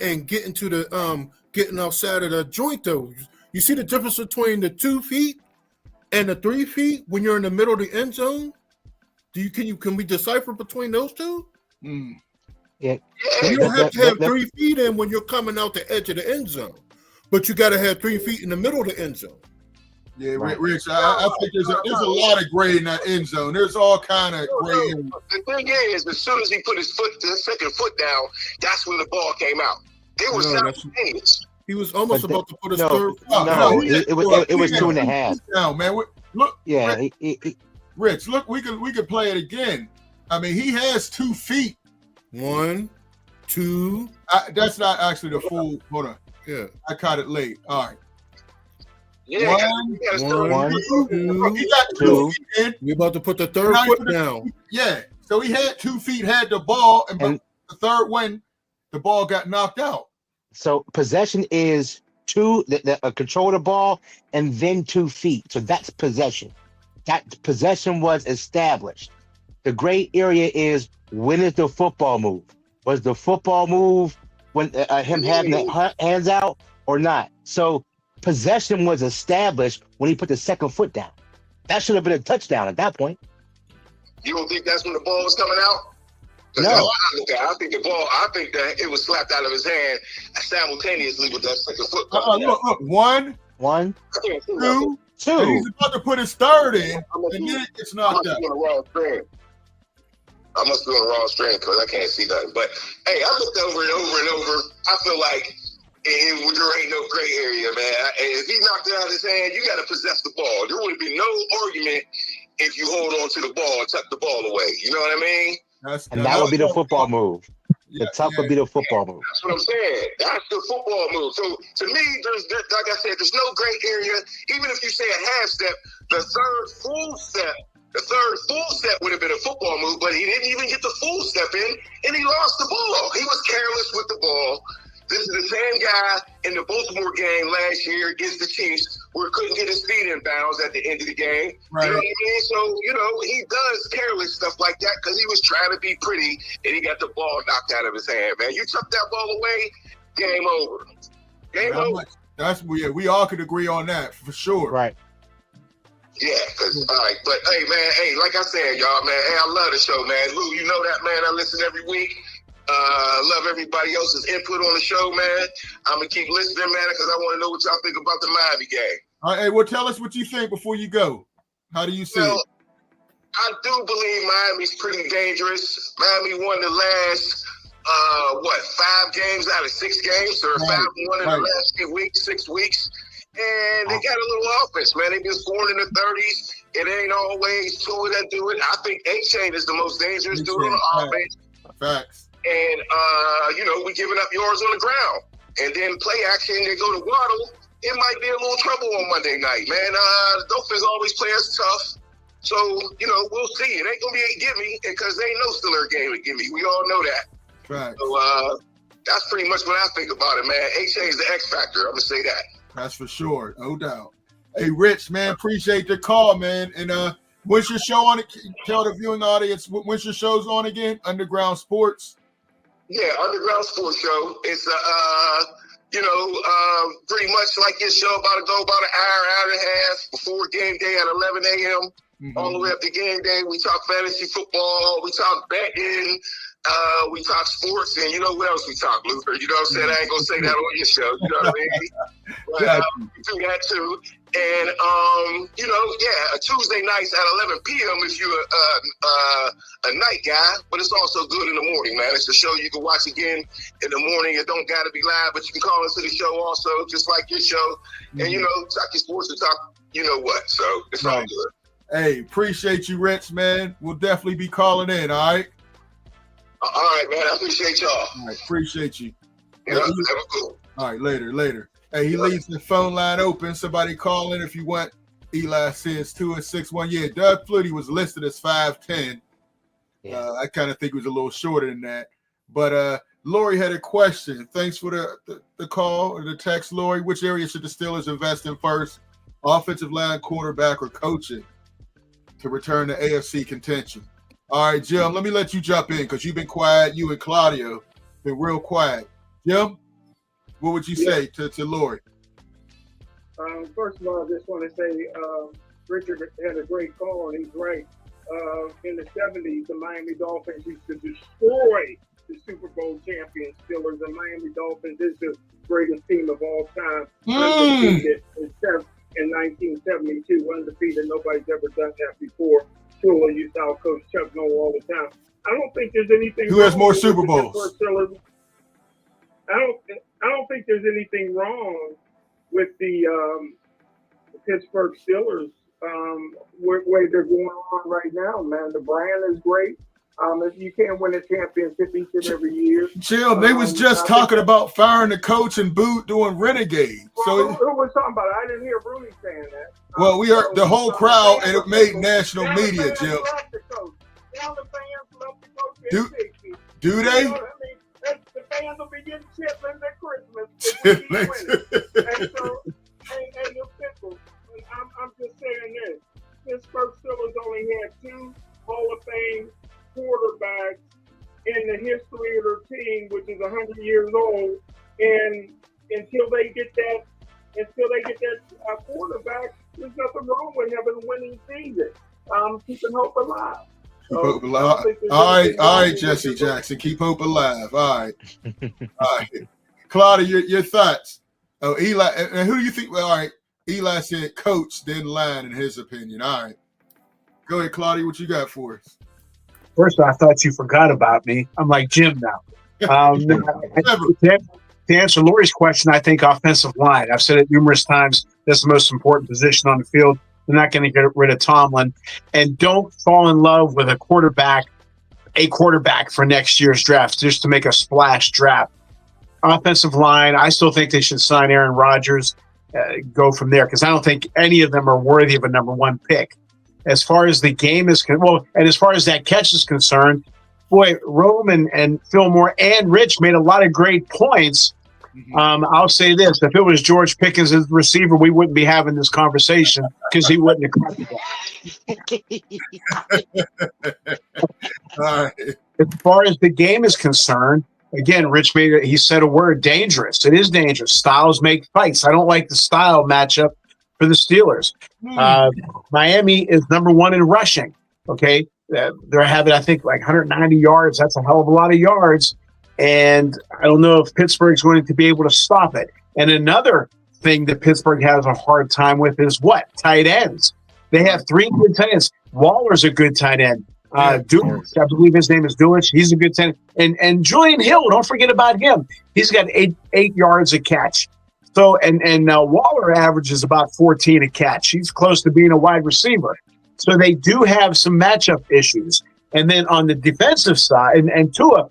and getting to the getting outside of the joint. Though you see the difference between the 2 feet and the 3 feet when you're in the middle of the end zone. Can we decipher between those two? Mm. Yeah. You don't have to have 3 feet in when you're coming out the edge of the end zone, but you got to have 3 feet in the middle of the end zone. Yeah, right. Rich, I think there's a lot of gray in that end zone. There's all kind of gray. The thing is, as soon as he put his second foot down, that's when the ball came out. It was simultaneous. He was almost about to put his third foot. It was 2.5. Now, man, look. Yeah, Rich, look, we could play it again. I mean, he has 2 feet. 1, 2. That's not actually the full. Hold on. Yeah, I caught it late. All right. Yeah, one, He got 2 feet in. We're about to put the third foot down. Yeah. So he had 2 feet, had the ball, and the third one, the ball got knocked out. So possession is control the ball and then 2 feet. So that's possession. That possession was established. The gray area is, when is the football move? Was the football move when him having the hands out or not? So possession was established when he put the second foot down. That should have been a touchdown at that point. You don't think that's when the ball was coming out? No. I think the ball. I think that it was slapped out of his hand simultaneously with that second foot. Look, 1, 2. And he's about to put his third in, and then it gets knocked out. I must be on the wrong stream because I can't see nothing. But hey, I looked over and over and over. I feel like there ain't no gray area, man. If he knocked it out of his hand, you got to possess the ball. There would be no argument if you hold on to the ball and tuck the ball away. You know what I mean? That would be the football move. The tuck would be the football move. That's what I'm saying. That's the football move. So to me, there's like I said, there's no gray area. Even if you say a half step, the third full step would have been a football move, but he didn't even get the full step in, and he lost the ball. He was careless with the ball. This is the same guy in the Baltimore game last year against the Chiefs where couldn't get his feet in bounds at the end of the game. Right. You know what I mean? So, he does careless stuff like that because he was trying to be pretty and he got the ball knocked out of his hand, man. You tuck that ball away, game over. Game over. We all could agree on that for sure. Right. Yeah, all right. But, hey, man, like I said, y'all, man, I love the show, man. Lou, you know that, man. I listen every week. Love everybody else's input on the show, man. I'm going to keep listening, man, because I want to know what y'all think about the Miami game. All right, well, tell us what you think before you go. How do you see it? I do believe Miami's pretty dangerous. Miami won the last, 5 games out of 6 games, or 5-1 in the last 6 weeks. And they got a little offense, man. They've been scoring in the 30s. It ain't always Tua that do it. I think A-Chain is the most dangerous dude on the offense. Facts. And, we're giving up yards on the ground. And then play action, they go to Waddle. It might be a little trouble on Monday night, man. The Dolphins always play us tough. So, we'll see. It ain't going to be a gimme because there ain't no Steeler game to gimme. We all know that. Right. So, that's pretty much what I think about it, man. A-Chain's the X factor. I'm going to say that. That's for sure. No doubt. Hey, Rich, man, appreciate the call, man. And when's your show on? Tell the viewing audience, when's your show's on again? Underground Sports? Yeah, Underground Sports Show. It's pretty much like your show, about an hour and a half before game day at 11 a.m. All the way up to game day. We talk fantasy football. We talk betting. We talk sports, and what else we talk, Luther? You know what I'm saying? I ain't gonna say that on your show. You know what I mean? But we do that too. And Tuesday nights at 11 p.m. if you're a night guy, but it's also good in the morning, man. It's a show you can watch again in the morning. It don't gotta be live, but you can call into the show also, just like your show. And talk your sports and talk what. So it's all good. Hey, appreciate you, Rich, man. We'll definitely be calling in, all right? All right, man. I appreciate y'all. All right, appreciate you. Yeah, have a good one. All right, later. Hey, he leaves the phone line open. Somebody call in if you want. Eli says 2-6-1. Yeah, Doug Flutie was listed as 5'10". Yeah. I kind of think he was a little shorter than that. But Lori had a question. Thanks for the call or the text, Lori. Which area should the Steelers invest in first? Offensive line, quarterback, or coaching to return to AFC contention? All right, Jim, let me let you jump in because you've been quiet. You and Claudio been real quiet. Jim, what would you say to Lori? First of all, I just want to say Richard had a great call, and he's right. In the 70s, the Miami Dolphins used to destroy the Super Bowl champion Steelers. The Miami Dolphins is the greatest team of all time. Undefeated in 1972. Undefeated. Nobody's ever done that before. Shula used to out-coach Chuck Noll all the time. I don't think there's anything. Who has more Super Bowls? I don't think there's anything wrong with the Pittsburgh Steelers way they're going on right now, man. The brand is great. If you can't win a championship each and every year. Chill, they was just talking about firing the coach and Boot doing Renegade. Well, who was talking about it? I didn't hear Rooney saying that. Well, we heard the whole crowd, and it made national media, Jim. Do they? The fans will be getting chitlins at Christmas. And I'm just saying this. Pittsburgh Steelers only had 2 Hall of Fame quarterbacks in the history of their team, which is 100 years old. And until they get that quarterback, there's nothing wrong with having a winning season. Keeping hope alive. Keep hope alive. All right, Jesse Jackson. Keep hope alive. All right. Claudia, your thoughts? Oh, Eli. And who do you think? Well, all right. Eli said coach, then line, in his opinion. All right. Go ahead, Claudia. What you got for us? First, I thought you forgot about me. I'm like Jim now. To answer Lori's question, I think offensive line. I've said it numerous times. That's the most important position on the field. They're not going to get rid of Tomlin. And don't fall in love with a quarterback for next year's draft just to make a splash draft. Offensive line, I still think they should sign Aaron Rodgers, go from there, because I don't think any of them are worthy of a number one pick. As far as the game is and as far as that catch is concerned, boy, Rome and Fillmore and Rich made a lot of great points. I'll say this: if it was George Pickens as the receiver, we wouldn't be having this conversation because he wouldn't have caught the ball. As far as the game is concerned, again, Rich he said a word: dangerous. It is dangerous. Styles make fights. I don't like the style matchup for the Steelers. Miami is number one in rushing. Okay. They're having, I think, like 190 yards. That's a hell of a lot of yards. And I don't know if Pittsburgh's going to be able to stop it. And another thing that Pittsburgh has a hard time with is what? Tight ends. They have 3 good tight ends. Waller's a good tight end. Dulich, I believe his name is Dulich. He's a good tight end. And Julian Hill, don't forget about him. He's got 8 yards a catch. So, and Waller averages about 14 a catch. He's close to being a wide receiver. So they do have some matchup issues. And then on the defensive side, and Tua,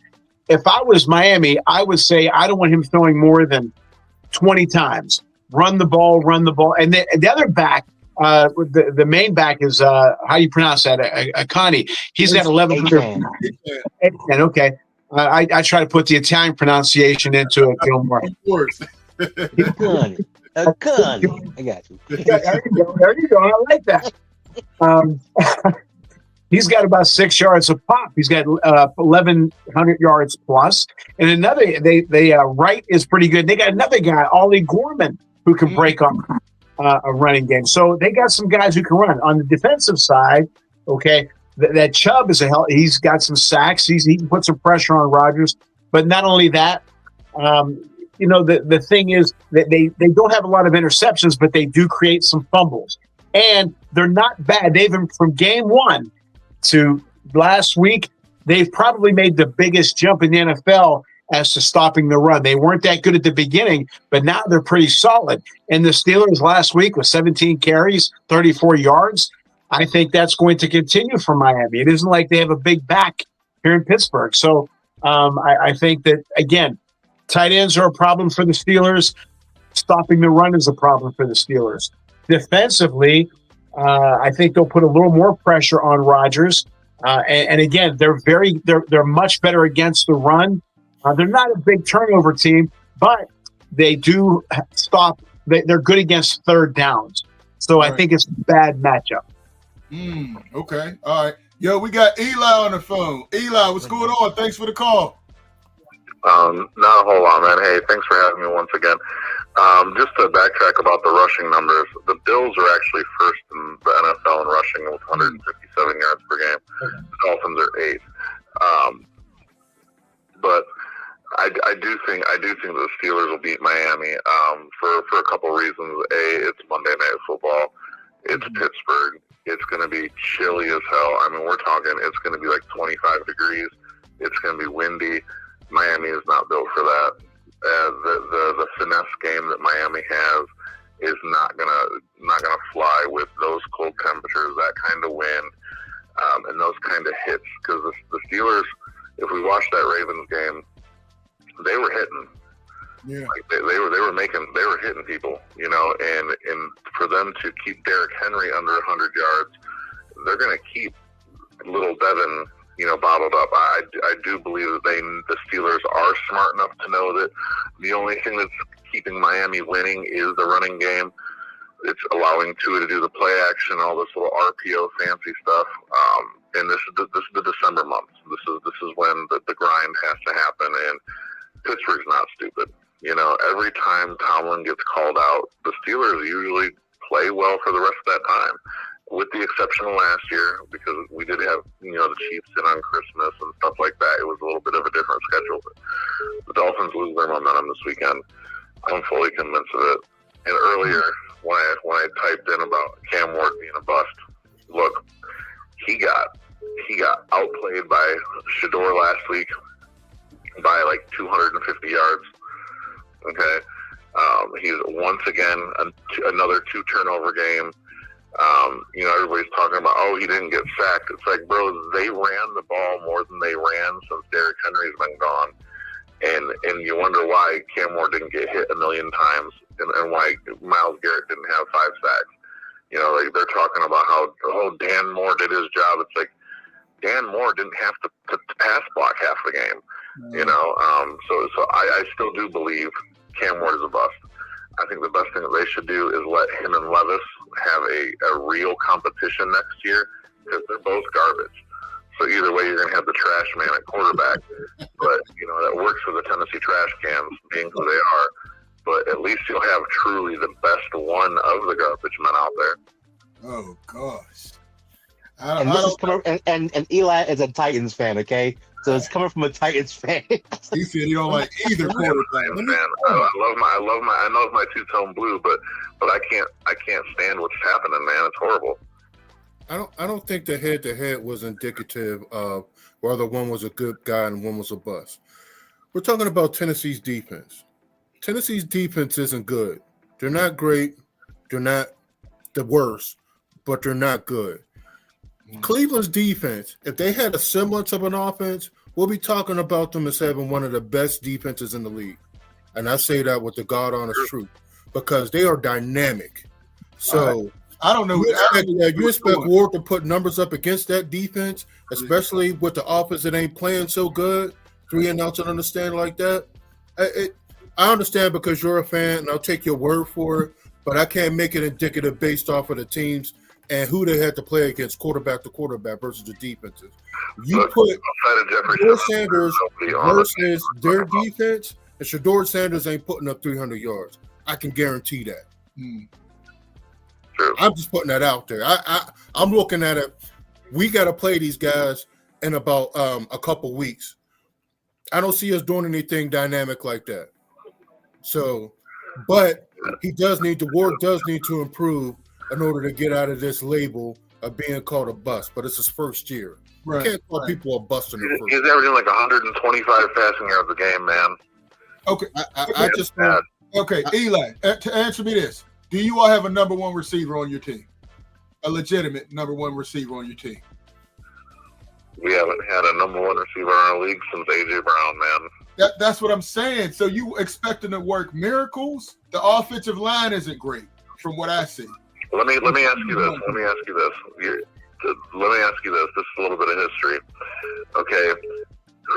if I was Miami, I would say I don't want him throwing more than 20 times. Run the ball. And the other back, the main back is, how do you pronounce that? Akani. He's got 1,100. Okay. I try to put the Italian pronunciation into it, Gilmore. Akani. I got you. There you go. I like that. He's got about 6 yards a pop. He's got 1,100 yards plus. And another, Wright is pretty good. They got another guy, Ollie Gorman, who can break up a running game. So they got some guys who can run. On the defensive side, okay, that Chubb is he's got some sacks. He can put some pressure on Rodgers. But not only that, the thing is that they don't have a lot of interceptions, but they do create some fumbles. And they're not bad. They've been from game 1 to last week, they've probably made the biggest jump in the NFL as to stopping the run. They weren't that good at the beginning, but now they're pretty solid. And the Steelers last week with 17 carries, 34 yards, I think that's going to continue for Miami. It isn't like they have a big back here in Pittsburgh. So I think that, again, tight ends are a problem for the Steelers. Stopping the run is a problem for the Steelers. Defensively, I think they'll put a little more pressure on Rodgers. And again, they're much better against the run. They're not a big turnover team, but they do stop. They're good against third downs. So I think it's a bad matchup. Okay. All right. Yo, we got Eli on the phone. Eli, what's going on? Thanks for the call. Not a whole lot, man. Hey, thanks for having me once again. Just to backtrack about the rushing numbers, the Bills are actually first in the NFL in rushing with 157 yards per game. The Dolphins are 8th. But I do think the Steelers will beat Miami for a couple reasons. A, it's Monday Night Football. It's Pittsburgh. It's going to be chilly as hell. I mean, we're talking it's going to be like 25 degrees. It's going to be windy. Miami is not built for that. The finesse game that Miami has is not gonna fly with those cold temperatures, that kind of wind, and those kind of hits. Because the Steelers, if we watched that Ravens game, they were hitting. Yeah, like they were hitting people, and for them to keep Derrick Henry under 100 yards, they're gonna keep little Devin, bottled up. I do believe that the Steelers are smart enough to know that the only thing that's keeping Miami winning is the running game. It's allowing Tua to do the play action, all this little RPO fancy stuff. And this is the December month. This is when the grind has to happen. And Pittsburgh's not stupid. Every time Tomlin gets called out, the Steelers usually play well for the rest of that time. With the exception of last year, because we did have, the Chiefs in on Christmas and stuff like that. It was a little bit of a different schedule. But the Dolphins lose their momentum this weekend. I'm fully convinced of it. And earlier, when I typed in about Cam Ward being a bust, look, he got He got outplayed by Shador last week by like 250 yards. Okay. He's once again another 2 turnover game. Everybody's talking about, oh, he didn't get sacked. It's like, bro, they ran the ball more than they ran since Derrick Henry's been gone. And you wonder why Cam Moore didn't get hit a million times and why Myles Garrett didn't have 5 sacks. Like they're talking about how, oh, Dan Moore did his job. It's like Dan Moore didn't have to pass block half the game. So I still do believe Cam Moore is a bust. I think the best thing that they should do is let him and Levis have a real competition next year because they're both garbage. So either way, you're going to have the trash man at quarterback. But, that works for the Tennessee trash cans, being who they are. But at least you'll have truly the best one of the garbage men out there. Oh, gosh. And Eli is a Titans fan, okay? So it's coming from a Titans fan. He said he don't like either quarterback. I know my two-tone blue, but I can't stand what's happening, man. It's horrible. I don't think the head-to-head was indicative of whether one was a good guy and one was a bust. We're talking about Tennessee's defense. Tennessee's defense isn't good. They're not great. They're not the worst, but they're not good. Cleveland's defense, if they had a semblance of an offense, we'll be talking about them as having one of the best defenses in the league. And I say that with the God honest truth because they are dynamic. So I don't know. You expect Ward to put numbers up against that defense, especially with the offense that ain't playing so good, 3 and outs and understand like that. I understand because you're a fan, and I'll take your word for it, but I can't make it indicative based off of the teams and who they had to play against quarterback to quarterback versus the defenses. You put Shador Sanders versus their defense, and Shador Sanders ain't putting up 300 yards. I can guarantee that. I'm just putting that out there. I'm looking at it. We got to play these guys in about a couple weeks. I don't see us doing anything dynamic like that. So, but Ward does need to improve in order to get out of this label of being called a bust. But it's his first year. Right. You can't call people a bust in the first year. He's averaging like 125 passing yards a game, man. Okay. I just – Okay, Eli, to answer me this. Do you all have a number one receiver on your team? A legitimate number one receiver on your team? We haven't had a number one receiver in our league since A.J. Brown, man. That's what I'm saying. So you expecting to work miracles? The offensive line isn't great from what I see. Let me ask you this. Let me ask you this. This is a little bit of history. Okay.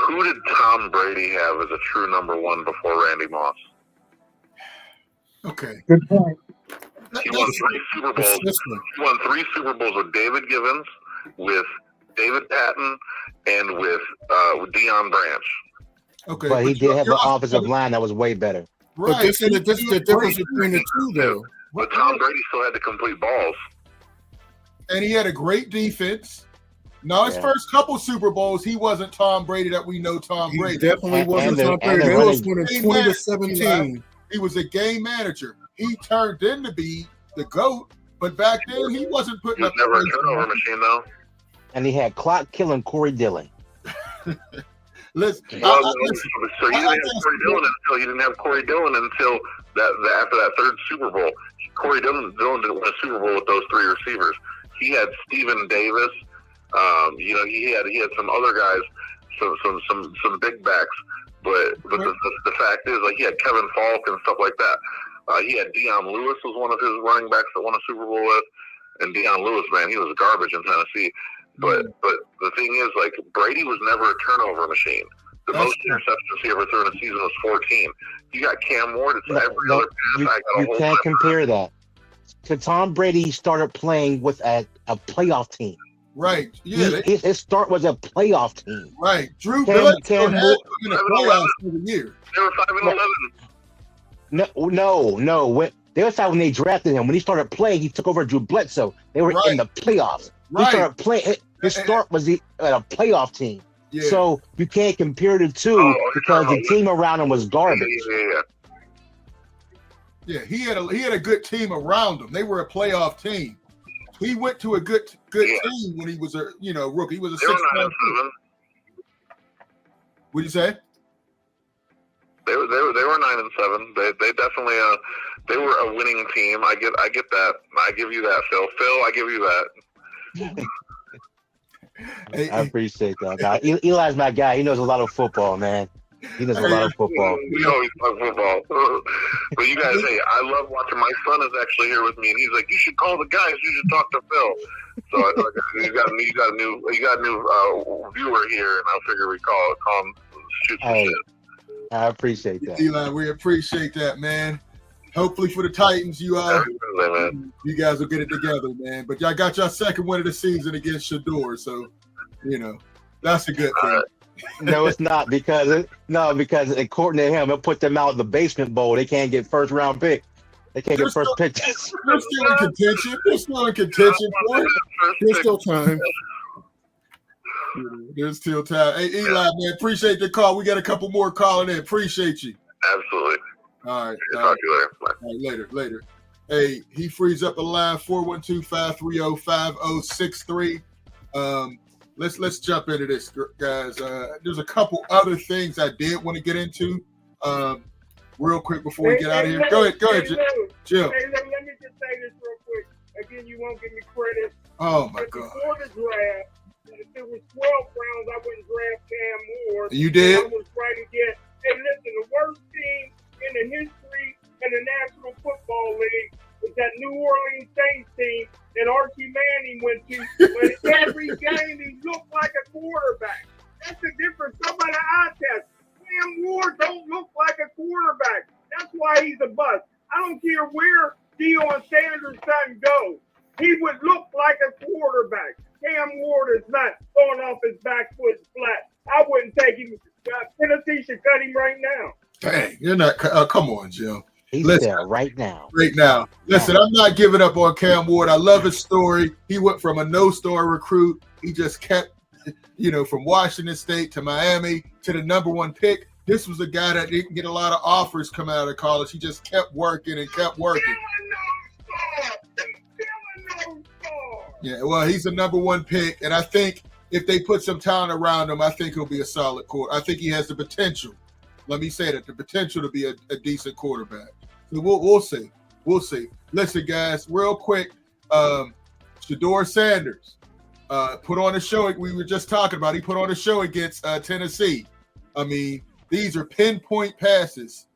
Who did Tom Brady have as a true number one before Randy Moss? Okay. Good point. He won 3 Super Bowls. He won 3 Super Bowls with David Givens, with David Patton, and with Deion Branch. Okay. But he did have an offensive line that was way better. Right. But this is the difference between the two, though. But Tom Brady still had to complete balls. And he had a great defense. Now, his first couple Super Bowls, he wasn't Tom Brady that we know Tom Brady. He definitely wasn't Tom Brady. They was winning 20-17. He was a game manager. He turned in to be the GOAT, but back then he wasn't putting up. He was never a turnover machine, though. And he had clock killing Corey Dillon. So you didn't have Corey Dillon until after that 3rd Super Bowl. Corey Dillon didn't win a Super Bowl with those 3 receivers. He had Stephen Davis. He had some other guys, some big backs. But the fact is, like, he had Kevin Falk and stuff like that. He had Deion Lewis was one of his running backs that won a Super Bowl with. And Deion Lewis, man, he was garbage in Tennessee. But the thing is, like, Brady was never a turnover machine. The most interceptions he ever threw in a season was 14. You got Cam Ward. It's every other pass. You can't compare that. To Tom Brady started playing with a playoff team. Right. Yeah. His start was a playoff team. Right. Drew Bledsoe had in the playoffs for the year. They were 5-11. No. They were when they drafted him. When he started playing, he took over Drew Bledsoe. They were in the playoffs. He started playing. His start was a playoff team. Yeah. So you can't compare the two because the team around him was garbage. Yeah, he had a good team around him. They were a playoff team. He went to a good team when he was a rookie. He was a They were 6'9". 9-7. What'd you say? They were 9-7. They definitely they were a winning team. I get that. I give you that, Phil. I give you that. I appreciate that. Now, Eli's my guy. He knows a lot of football, man. He knows a lot of football. We always talk football. But you guys, hey, I love watching. My son is actually here with me, and he's like, "You should call the guys. You should talk to Phil." So you got a new viewer here, and I figure we call him, shoot some shit. I appreciate that, Eli. We appreciate that, man. Hopefully for the Titans, you guys will get it together, man. But y'all got your second win of the season against Shador, so that's a good thing. No, it's not because according to him, it put them out in the basement bowl. They can't get first round pick. They can't get first pick. They're still in contention. They're still in contention. There's still time. There's still time. Hey, Eli, man, appreciate the call. We got a couple more calling in. Appreciate you. Absolutely. All right. Talk to you later. Bye. All right, later. Hey, he frees up the line 412-530-5063. Let's jump into this, guys. There's a couple other things I did want to get into real quick before we get out of here. Go ahead, Jim. Hey, let me just say this real quick. Again, you won't give me credit. Oh, my God. Before the draft, if it was 12 rounds, I wouldn't draft Cam Ward. You did? I was right again. Hey, listen, the worst team in the history of the National Football League was that New Orleans Saints team that Archie Manning went to, but every game he looked like a quarterback. That's the difference. Somebody eye test. Cam Ward don't look like a quarterback. That's why he's a bust. I don't care where Deion Sanders' son goes. He would look like a quarterback. Cam Ward is not going off his back foot flat. I wouldn't take him. Tennessee should cut him right now. Dang, you're not. Come on, Jim. He's there right now. Listen, I'm not giving up on Cam Ward. I love his story. He went from a no-star recruit. He just kept, from Washington State to Miami to the number one pick. This was a guy that didn't get a lot of offers coming out of college. He just kept working and kept working. Yeah, well, he's a number one pick, and I think if they put some talent around him, I think he'll be a solid quarterback. I think he has the potential. Let me say that, the potential to be a decent quarterback. So we'll see. We'll see. Listen, guys, real quick, Shador Sanders put on a show. We were just talking about. He put on a show against Tennessee. I mean, these are pinpoint passes.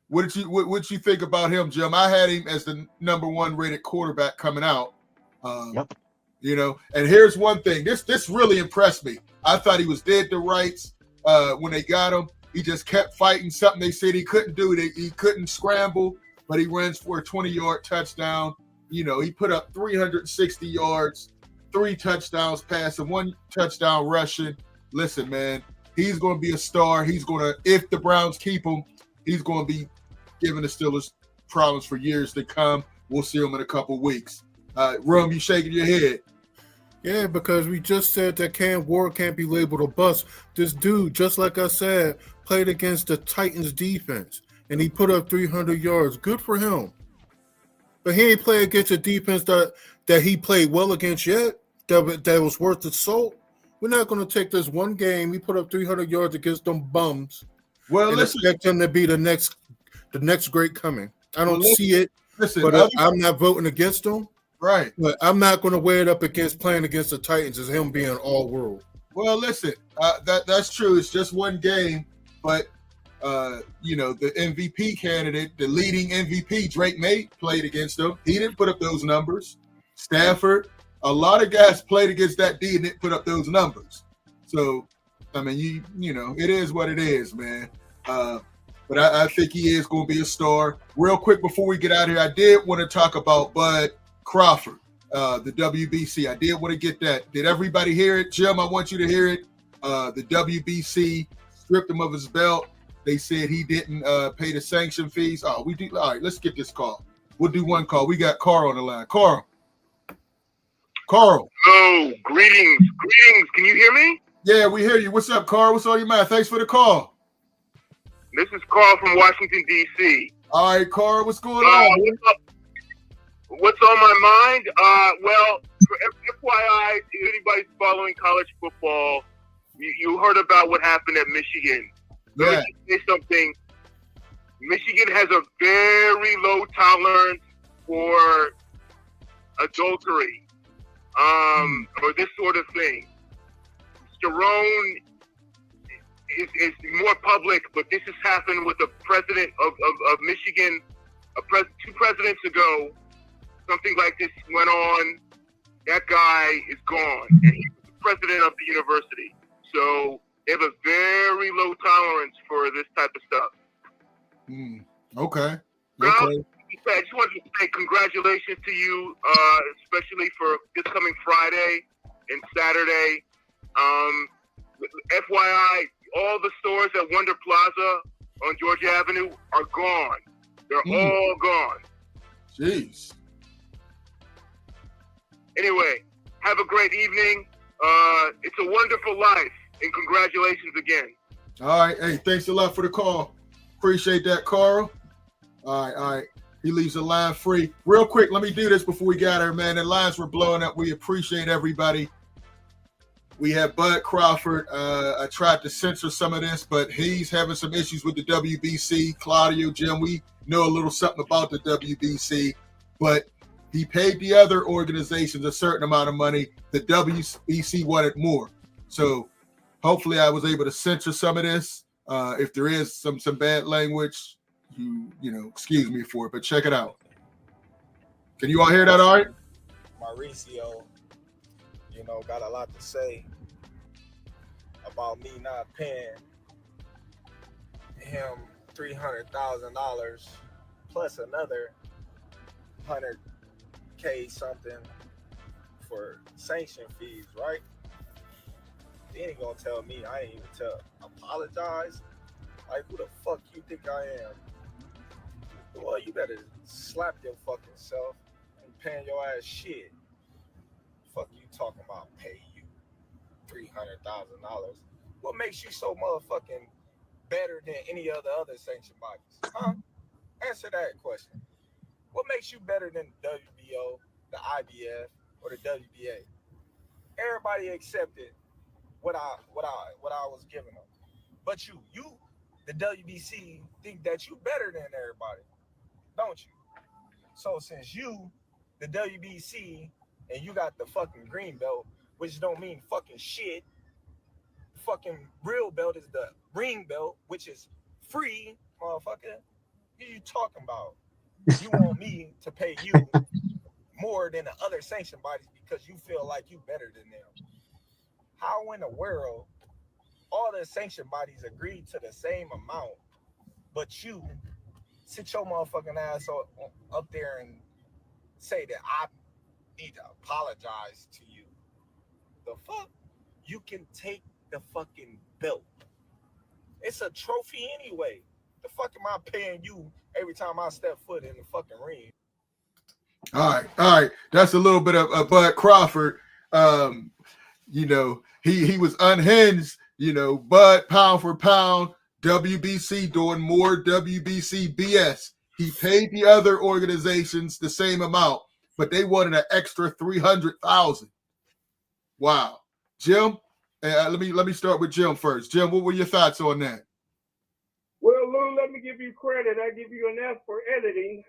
What did you think about him, Jim? I had him as the number one rated quarterback coming out. Yep. And here's one thing. This really impressed me. I thought he was dead to rights when they got him. He just kept fighting something they said he couldn't do. He couldn't scramble, but he runs for a 20-yard touchdown. He put up 360 yards, 3 touchdowns passing, 1 touchdown rushing. Listen, man, he's going to be a star. If the Browns keep him, he's going to be giving the Steelers problems for years to come. We'll see him in a couple weeks. Rum, you shaking your head. Yeah, because we just said that Cam Ward can't be labeled a bust. This dude, just like I said, played against the Titans defense, and he put up 300 yards. Good for him. But he ain't played against a defense that he played well against yet, that was worth the salt. We're not going to take this one game. He put up 300 yards against them bums. Well, and expect him to be the next great coming. I don't see it, but I'm not voting against him. Right. But I'm not going to weigh it up against playing against the Titans as him being all world. Well, listen, that's true. It's just one game, but the MVP candidate, the leading MVP, Drake May, played against him. He didn't put up those numbers. Stafford, a lot of guys played against that D and didn't put up those numbers. So, I mean, it is what it is, man. But I think he is going to be a star. Real quick before we get out of here, I did want to talk about Bud Crawford, the WBC. I did want to get that. Did everybody hear it? Jim, I want you to hear it. The WBC stripped him of his belt. They said he didn't pay the sanction fees. Oh, we do. All right, let's get this call. We'll do one call. We got Carl on the line. Carl. Oh, greetings. Can you hear me? Yeah, we hear you. What's up, Carl? What's on your mind? Thanks for the call. This is Carl from Washington, D.C. All right, Carl, what's going on? What's on my mind? Well, for FYI, anybody's following college football, you heard about what happened at Michigan. Yeah. Let me say something. Michigan has a very low tolerance for adultery, or this sort of thing. Sterone is more public, but this has happened with the president of Michigan. 2 presidents ago, something like this went on. That guy is gone, and he was the president of the university. So they have a very low tolerance for this type of stuff. Okay. I just wanted to say congratulations to you, especially for this coming Friday and Saturday. FYI, all the stores at Wonder Plaza on Georgia Avenue are gone. They're all gone. Jeez. Anyway, have a great evening. It's a wonderful life, and congratulations again. All right. Hey, thanks a lot for the call. Appreciate that, Carl. All right. He leaves the line free. Real quick, let me do this before we got here, man. The lines were blowing up. We appreciate everybody. We have Bud Crawford. I tried to censor some of this, but he's having some issues with the WBC. Claudio, Jim, we know a little something about the WBC, but he paid the other organizations a certain amount of money. The WBC wanted more. So hopefully I was able to censor some of this. If there is some bad language, you know, excuse me for it, but check it out. Can you all hear that all right? Mauricio, you know, got a lot to say about me not paying him $300,000 plus another $100K something for sanction fees, right? He ain't gonna tell me I ain't even apologize. Like, who the fuck you think I am? Well, you better slap your fucking self and paying your ass shit. Fuck you talking about pay you $300,000. What makes you so motherfucking better than any other sanctioned bodies? Huh? Answer that question. What makes you better than WBO, the IBF, or the WBA? Everybody accepted what I was giving them. But you, the WBC, think that you better than everybody, don't you? So since you, the WBC, and you got the fucking green belt, which don't mean fucking shit. Fucking real belt is the ring belt, which is free, motherfucker. What are you talking about? You want me to pay you more than the other sanctioned bodies because you feel like you better than them. How in the world all the sanctioned bodies agreed to the same amount, but you sit your motherfucking ass up there and say that I need to apologize to you? The fuck? You can take the fucking belt. It's a trophy anyway. The fuck am I paying you every time I step foot in the fucking ring? All right. That's a little bit of Bud Crawford. You know, he was unhinged. You know, Bud pound for pound, WBC doing more WBC BS. He paid the other organizations the same amount, but they wanted an extra $300,000. Wow, Jim. Let me start with Jim first. Jim, what were your thoughts on that? Well, Lou, let me give you credit. I give you an F for editing.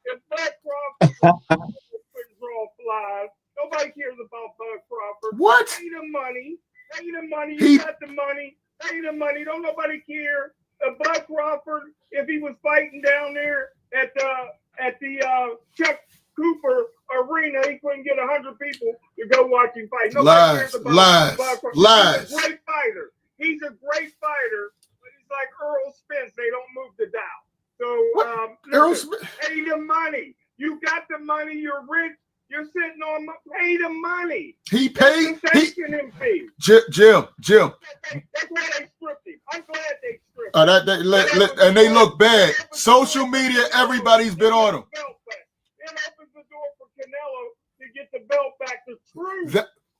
If Bud Crawford couldn't draw flies, nobody cares about Bud Crawford. What? Pay the money. You got the money. Pay the money. Don't nobody care. Bud Crawford, if he was fighting down there at the Chuck Cooper Arena, he couldn't get 100 people to go watch him fight. Nobody cares about Bud Crawford. Lies. He's a great fighter. But he's like Earl Spence. They don't move the dial. So pay the money. You got the money. You're rich. You're sitting on pay the money. He paid. Him fee. Jim. That's why they stripped him. I'm glad they stripped him. And they look bad. Social media, everybody's been on him. It opens the door for Canelo to get the belt back. The true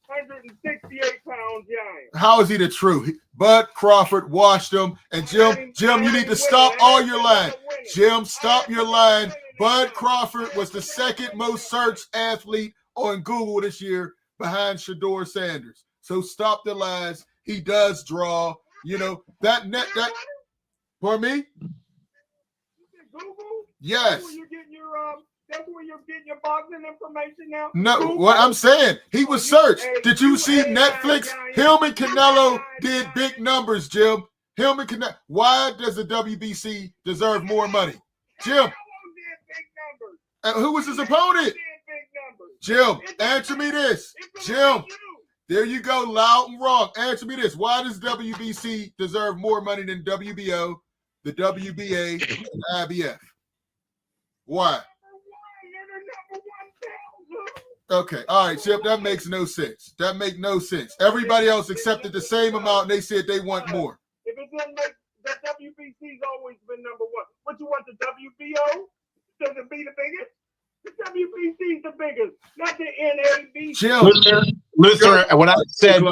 168-pound giant. How is he the true? Bud Crawford washed him. And Jim, you need to stop all your lying. Jim, stop your lying. Bud Crawford was the second most searched athlete on Google this year behind Shedeur Sanders. So stop the lies. He does draw. You know, that for me? Google? Yes. That's where you're getting your boxing information now? No, Google? what I'm saying, he was searched. Did you see Netflix? Him and Canelo did big numbers, Jim. Him and Canelo. Why does the WBC deserve more money? Jim. Who was his opponent? Jim, answer me this. Jim, there you go, loud and wrong. Answer me this. Why does WBC deserve more money than WBO, the WBA, and the IBF? Why? Okay, all right, Chip, that makes no sense. That makes no sense. Everybody else accepted the same amount, and they said they want more. If it didn't make, the WBC's always been number one. What you want, the WBO? Does it be the biggest? The WBC's the biggest, not the NAB. Jim. Luther, what I said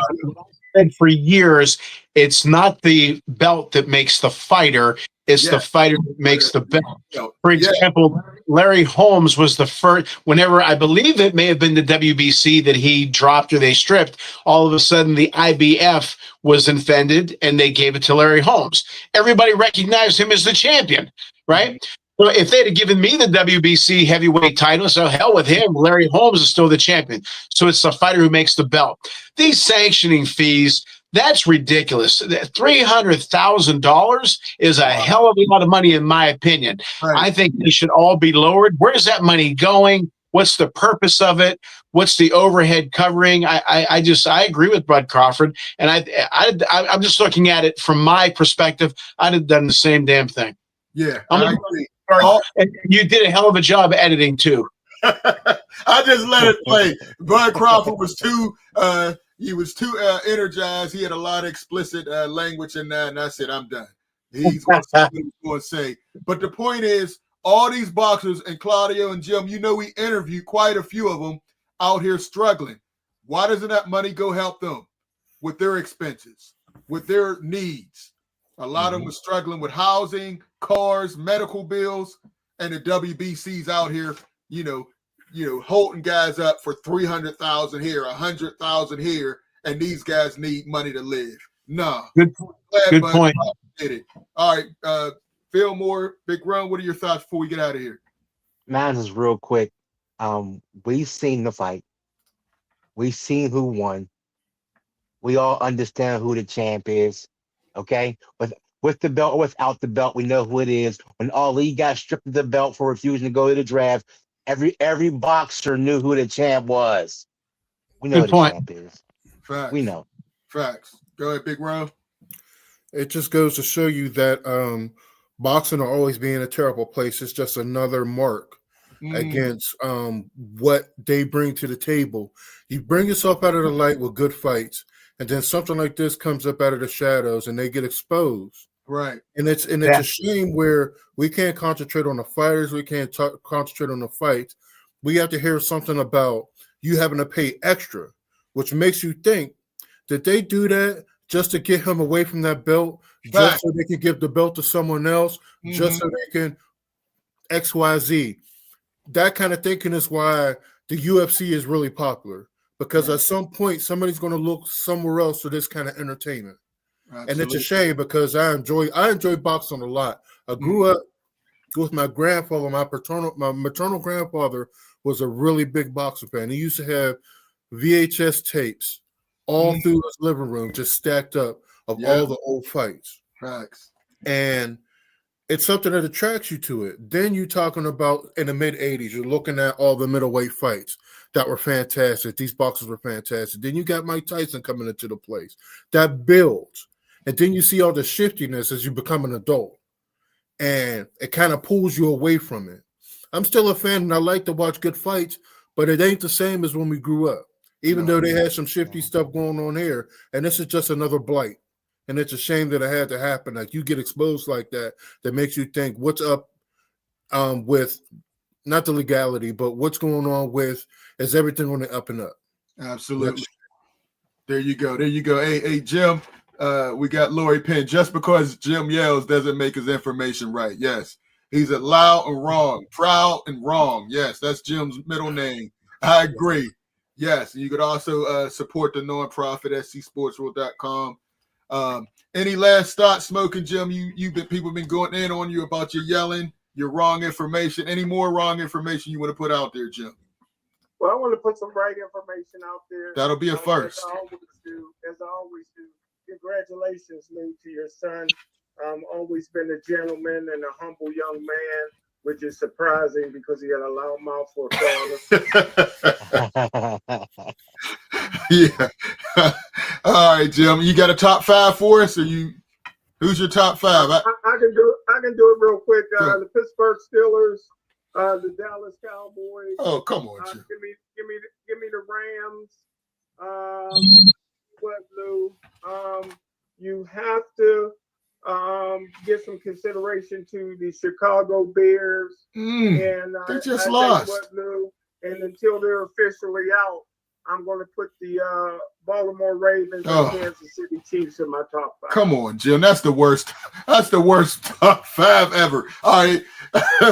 for years, it's not the belt that makes the fighter, it's the fighter that makes the belt. For example, Larry Holmes was the first, whenever I believe it may have been the WBC that he dropped or they stripped, all of a sudden the IBF was offended and they gave it to Larry Holmes. Everybody recognized him as the champion, right? So if they'd have given me the WBC heavyweight title, so hell with him, Larry Holmes is still the champion. So it's the fighter who makes the belt. These sanctioning fees, that's ridiculous. $300,000 is a hell of a lot of money, in my opinion. Right. I think they should all be lowered. Where's that money going? What's the purpose of it? What's the overhead covering? I agree with Bud Crawford, and I'm just looking at it from my perspective. I'd have done the same damn thing. Yeah, I agree. And you did a hell of a job editing too. I just let it play. Bud Crawford was too energized. He had a lot of explicit language in that, and I said, I'm done. He's going to say. But the point is, all these boxers, and Claudio and Jim, you know, we interviewed quite a few of them out here struggling. Why doesn't that money go help them with their expenses, with their needs? A lot of them are struggling with housing, cars, medical bills, and the WBC's out here, you know, holding guys up for $300,000 here, $100,000 here, and these guys need money to live. No. Good point. Did it. All right, Phil Moore, Big Run, what are your thoughts before we get out of here? Mine is real quick. We've seen the fight. We've seen who won. We all understand who the champ is. Okay, with the belt or without the belt, we know who it is. When Ali got stripped of the belt for refusing to go to the draft, every boxer knew who the champ was. We know who the champ is. Facts. We know. Facts. Go ahead, Big Ron. It just goes to show you that boxing will always be in a terrible place. It's just another mark against what they bring to the table. You bring yourself out of the light with good fights, and then something like this comes up out of the shadows and they get exposed. Right. And it's a shame where we can't concentrate on the fighters. We can't concentrate on the fights. We have to hear something about you having to pay extra, which makes you think that they do that just to get him away from that belt, just so they can give the belt to someone else, just so they can XYZ. That kind of thinking is why the UFC is really popular. Because at some point, somebody's going to look somewhere else for this kind of entertainment. Absolutely. And it's a shame because I enjoy boxing a lot. I grew up with my grandfather. My maternal grandfather was a really big boxing fan. He used to have VHS tapes all through his living room, just stacked up of all the old fights. Facts. And it's something that attracts you to it. Then you're talking about in the mid-'80s, you're looking at all the middleweight fights that were fantastic. These boxers were fantastic. Then you got Mike Tyson coming into the place. That builds. And then you see all the shiftiness as you become an adult. And it kind of pulls you away from it. I'm still a fan, and I like to watch good fights, but it ain't the same as when we grew up, even though they had some shifty stuff going on here. And this is just another blight. And it's a shame that it had to happen. Like, you get exposed like that makes you think what's up with not the legality, but what's going on with, is everything on the up and up? Absolutely. There you go. There you go. Hey, Jim, We got Lori Penn. Just because Jim yells doesn't make his information right. Yes. He's a loud and wrong, proud and wrong. Yes, that's Jim's middle name. I agree. Yes, you could also support the nonprofit scsportsworld.com. Any last thoughts, Smoking Jim? People been going in on you about your yelling, your wrong information. Any more wrong information you want to put out there, Jim? Well, I want to put some right information out there. That'll be a first. As I always do. Congratulations, Lou, to your son. Always been a gentleman and a humble young man, which is surprising because he had a loud mouth for a father. Yeah. All right, Jim. You got a top 5 for us, or who's your top 5? I can do it real quick. The Pittsburgh Steelers, the Dallas Cowboys. Oh, come on, Jim. Give me the Rams. What, Lou? You have to give some consideration to the Chicago Bears. And they just lost. What, Lou, and until they're officially out, I'm going to put the Baltimore Ravens and Kansas City Chiefs in my top 5. Come on, Jim. That's the worst. That's the worst top 5 ever. All right,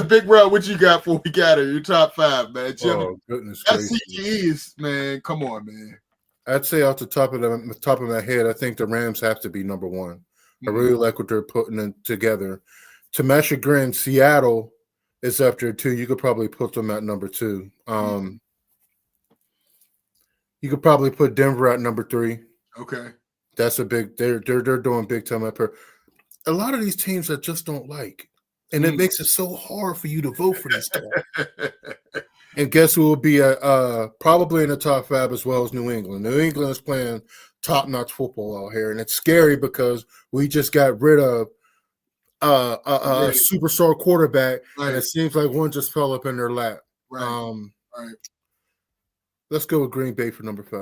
Big Bro, what you got for we got it? Your top 5, man. Jim, oh, goodness gracious. CTEs, man. Come on, man. I'd say off the top of my head, I think the Rams have to be number 1. I really like what they're putting together. To my chagrin, Seattle is up there too. You could probably put them at number 2. You could probably put Denver at number 3. Okay, that's a big. They're doing big time up here. A lot of these teams I just don't like, and it makes it so hard for you to vote for this stuff. And guess who will be probably in the top 5 as well as New England. New England is playing top-notch football out here, and it's scary because we just got rid of a superstar quarterback, and it seems like one just fell up in their lap. Right. Let's go with Green Bay for number 5.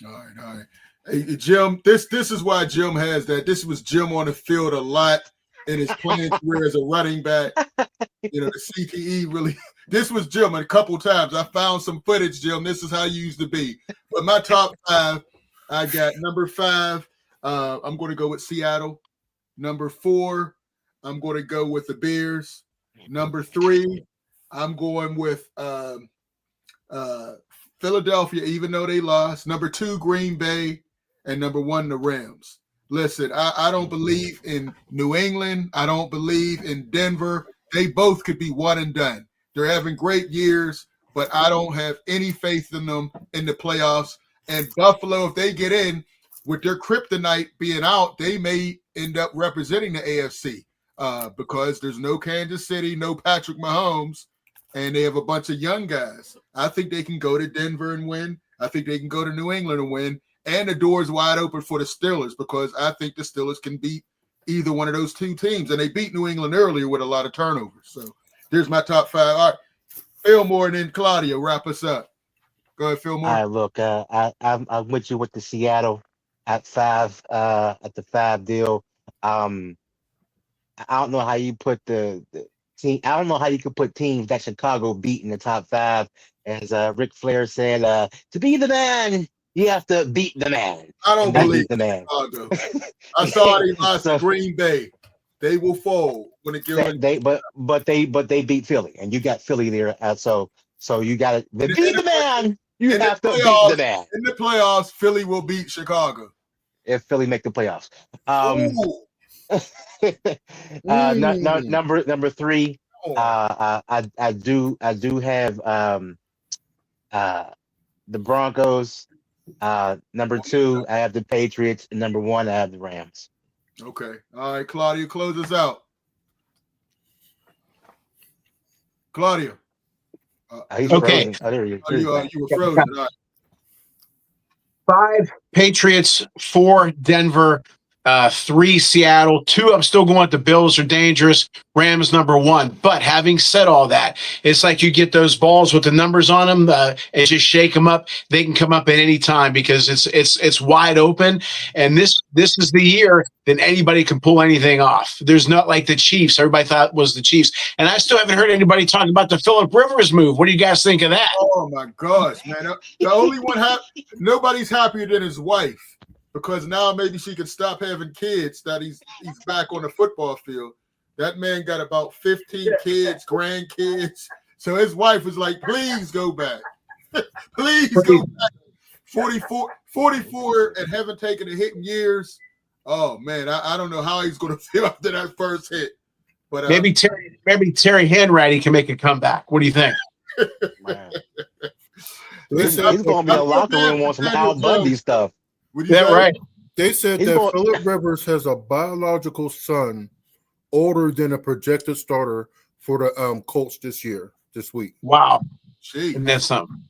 All right. Hey, Jim, this is why Jim has that. This was Jim on the field a lot in his playing career as a running back. You know, the CTE really. This was Jim a couple times. I found some footage, Jim. This is how you used to be. But my top 5, I got number 5. I'm going to go with Seattle. Number 4, I'm going to go with the Bears. Number 3, I'm going with Philadelphia, even though they lost. Number 2, Green Bay. And number 1, the Rams. Listen, I don't believe in New England. I don't believe in Denver. They both could be one and done. They're having great years, but I don't have any faith in them in the playoffs. And Buffalo, if they get in with their kryptonite being out, they may end up representing the AFC because there's no Kansas City, no Patrick Mahomes, and they have a bunch of young guys. I think they can go to Denver and win. I think they can go to New England and win. And the door is wide open for the Steelers because I think the Steelers can beat either one of those 2 teams. And they beat New England earlier with a lot of turnovers. So there's my top 5. All right, Fillmore and then Claudia, wrap us up. Go ahead, Fillmore. All right, look, I'm with you with the Seattle at 5, at the 5 deal. I don't know how you put the team. I don't know how you could put teams that Chicago beat in the top 5. As Ric Flair said, to be the man, you have to beat the man. I don't believe the man. Chicago. I saw they lost to Green Bay. They will fold when it gets. But they beat Philly, and you got Philly there. So you got to beat the man. You have to beat the man. In the playoffs, Philly will beat Chicago if Philly make the playoffs. Number 3. I do have the Broncos. Number 2, I have the Patriots, and number 1, I have the Rams. Okay. All right, Claudia, close us out. Claudia. Okay. Oh, there you were frozen. All right. 5 Patriots, 4 Denver, 3 Seattle, 2 I'm still going with the Bills are dangerous, Rams number 1. But having said all that, it's like you get those balls with the numbers on them and just shake them up. They can come up at any time because it's wide open. And this is the year that anybody can pull anything off. There's not like the Chiefs. Everybody thought it was the Chiefs. And I still haven't heard anybody talk about the Phillip Rivers move. What do you guys think of that? Oh, my gosh, man. The only one nobody's happier than his wife. because now maybe she can stop having kids that he's back on the football field. That man got about 15 kids, grandkids. So his wife was like, please go back. Please go back. 44 and haven't taken a hit in years. Oh, man, I don't know how he's going to feel after that first hit. But maybe Terry Hanratty can make a comeback. What do you think? He's going to be in the locker room on some Al Bundy stuff. Yeah, right. They said that Phillip Rivers has a biological son older than a projected starter for the Colts this week. Wow. Gee. And that's something.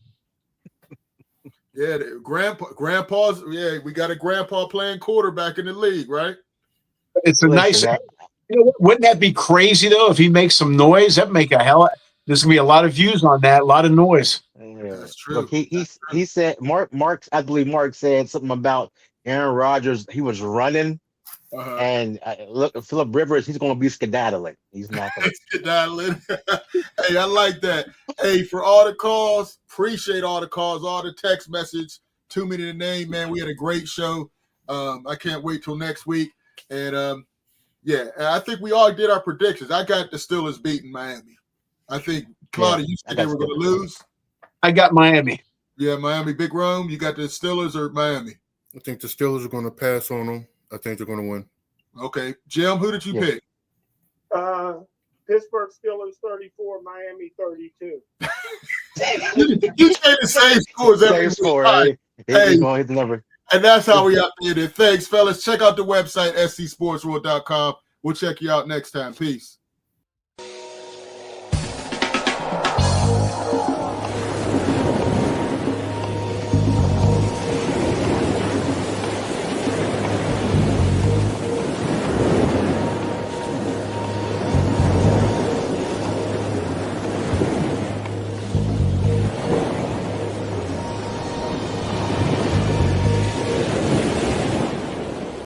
Yeah, grandpa's. Yeah, we got a grandpa playing quarterback in the league, right? It's a nice. Wouldn't that be crazy though if he makes some noise? That'd make a hell. There's gonna be a lot of views on that. A lot of noise. Yeah. That's true. Look, he said I believe Mark said something about Aaron Rodgers. He was running, and look, Phillip Rivers. He's going to be skedaddling. He's not going to skedaddling. Hey, I like that. Hey, for all the calls, appreciate all the calls, all the text message. Too many to name, man. We had a great show. I can't wait till next week. And yeah, I think we all did our predictions. I got the Steelers beating Miami. I think Claudia, you said they were going to lose. I got Miami. Yeah, Miami. Big Rome, you got the Steelers or Miami? I think the Steelers are going to pass on them. I think they're going to win. Okay. Jim, who did you pick? Pittsburgh Steelers 34, Miami 32. You say the same scores every week. Right. Hey, going to hit the number. And that's how we updated it. Thanks, fellas. Check out the website, scsportsworld.com. We'll check you out next time. Peace.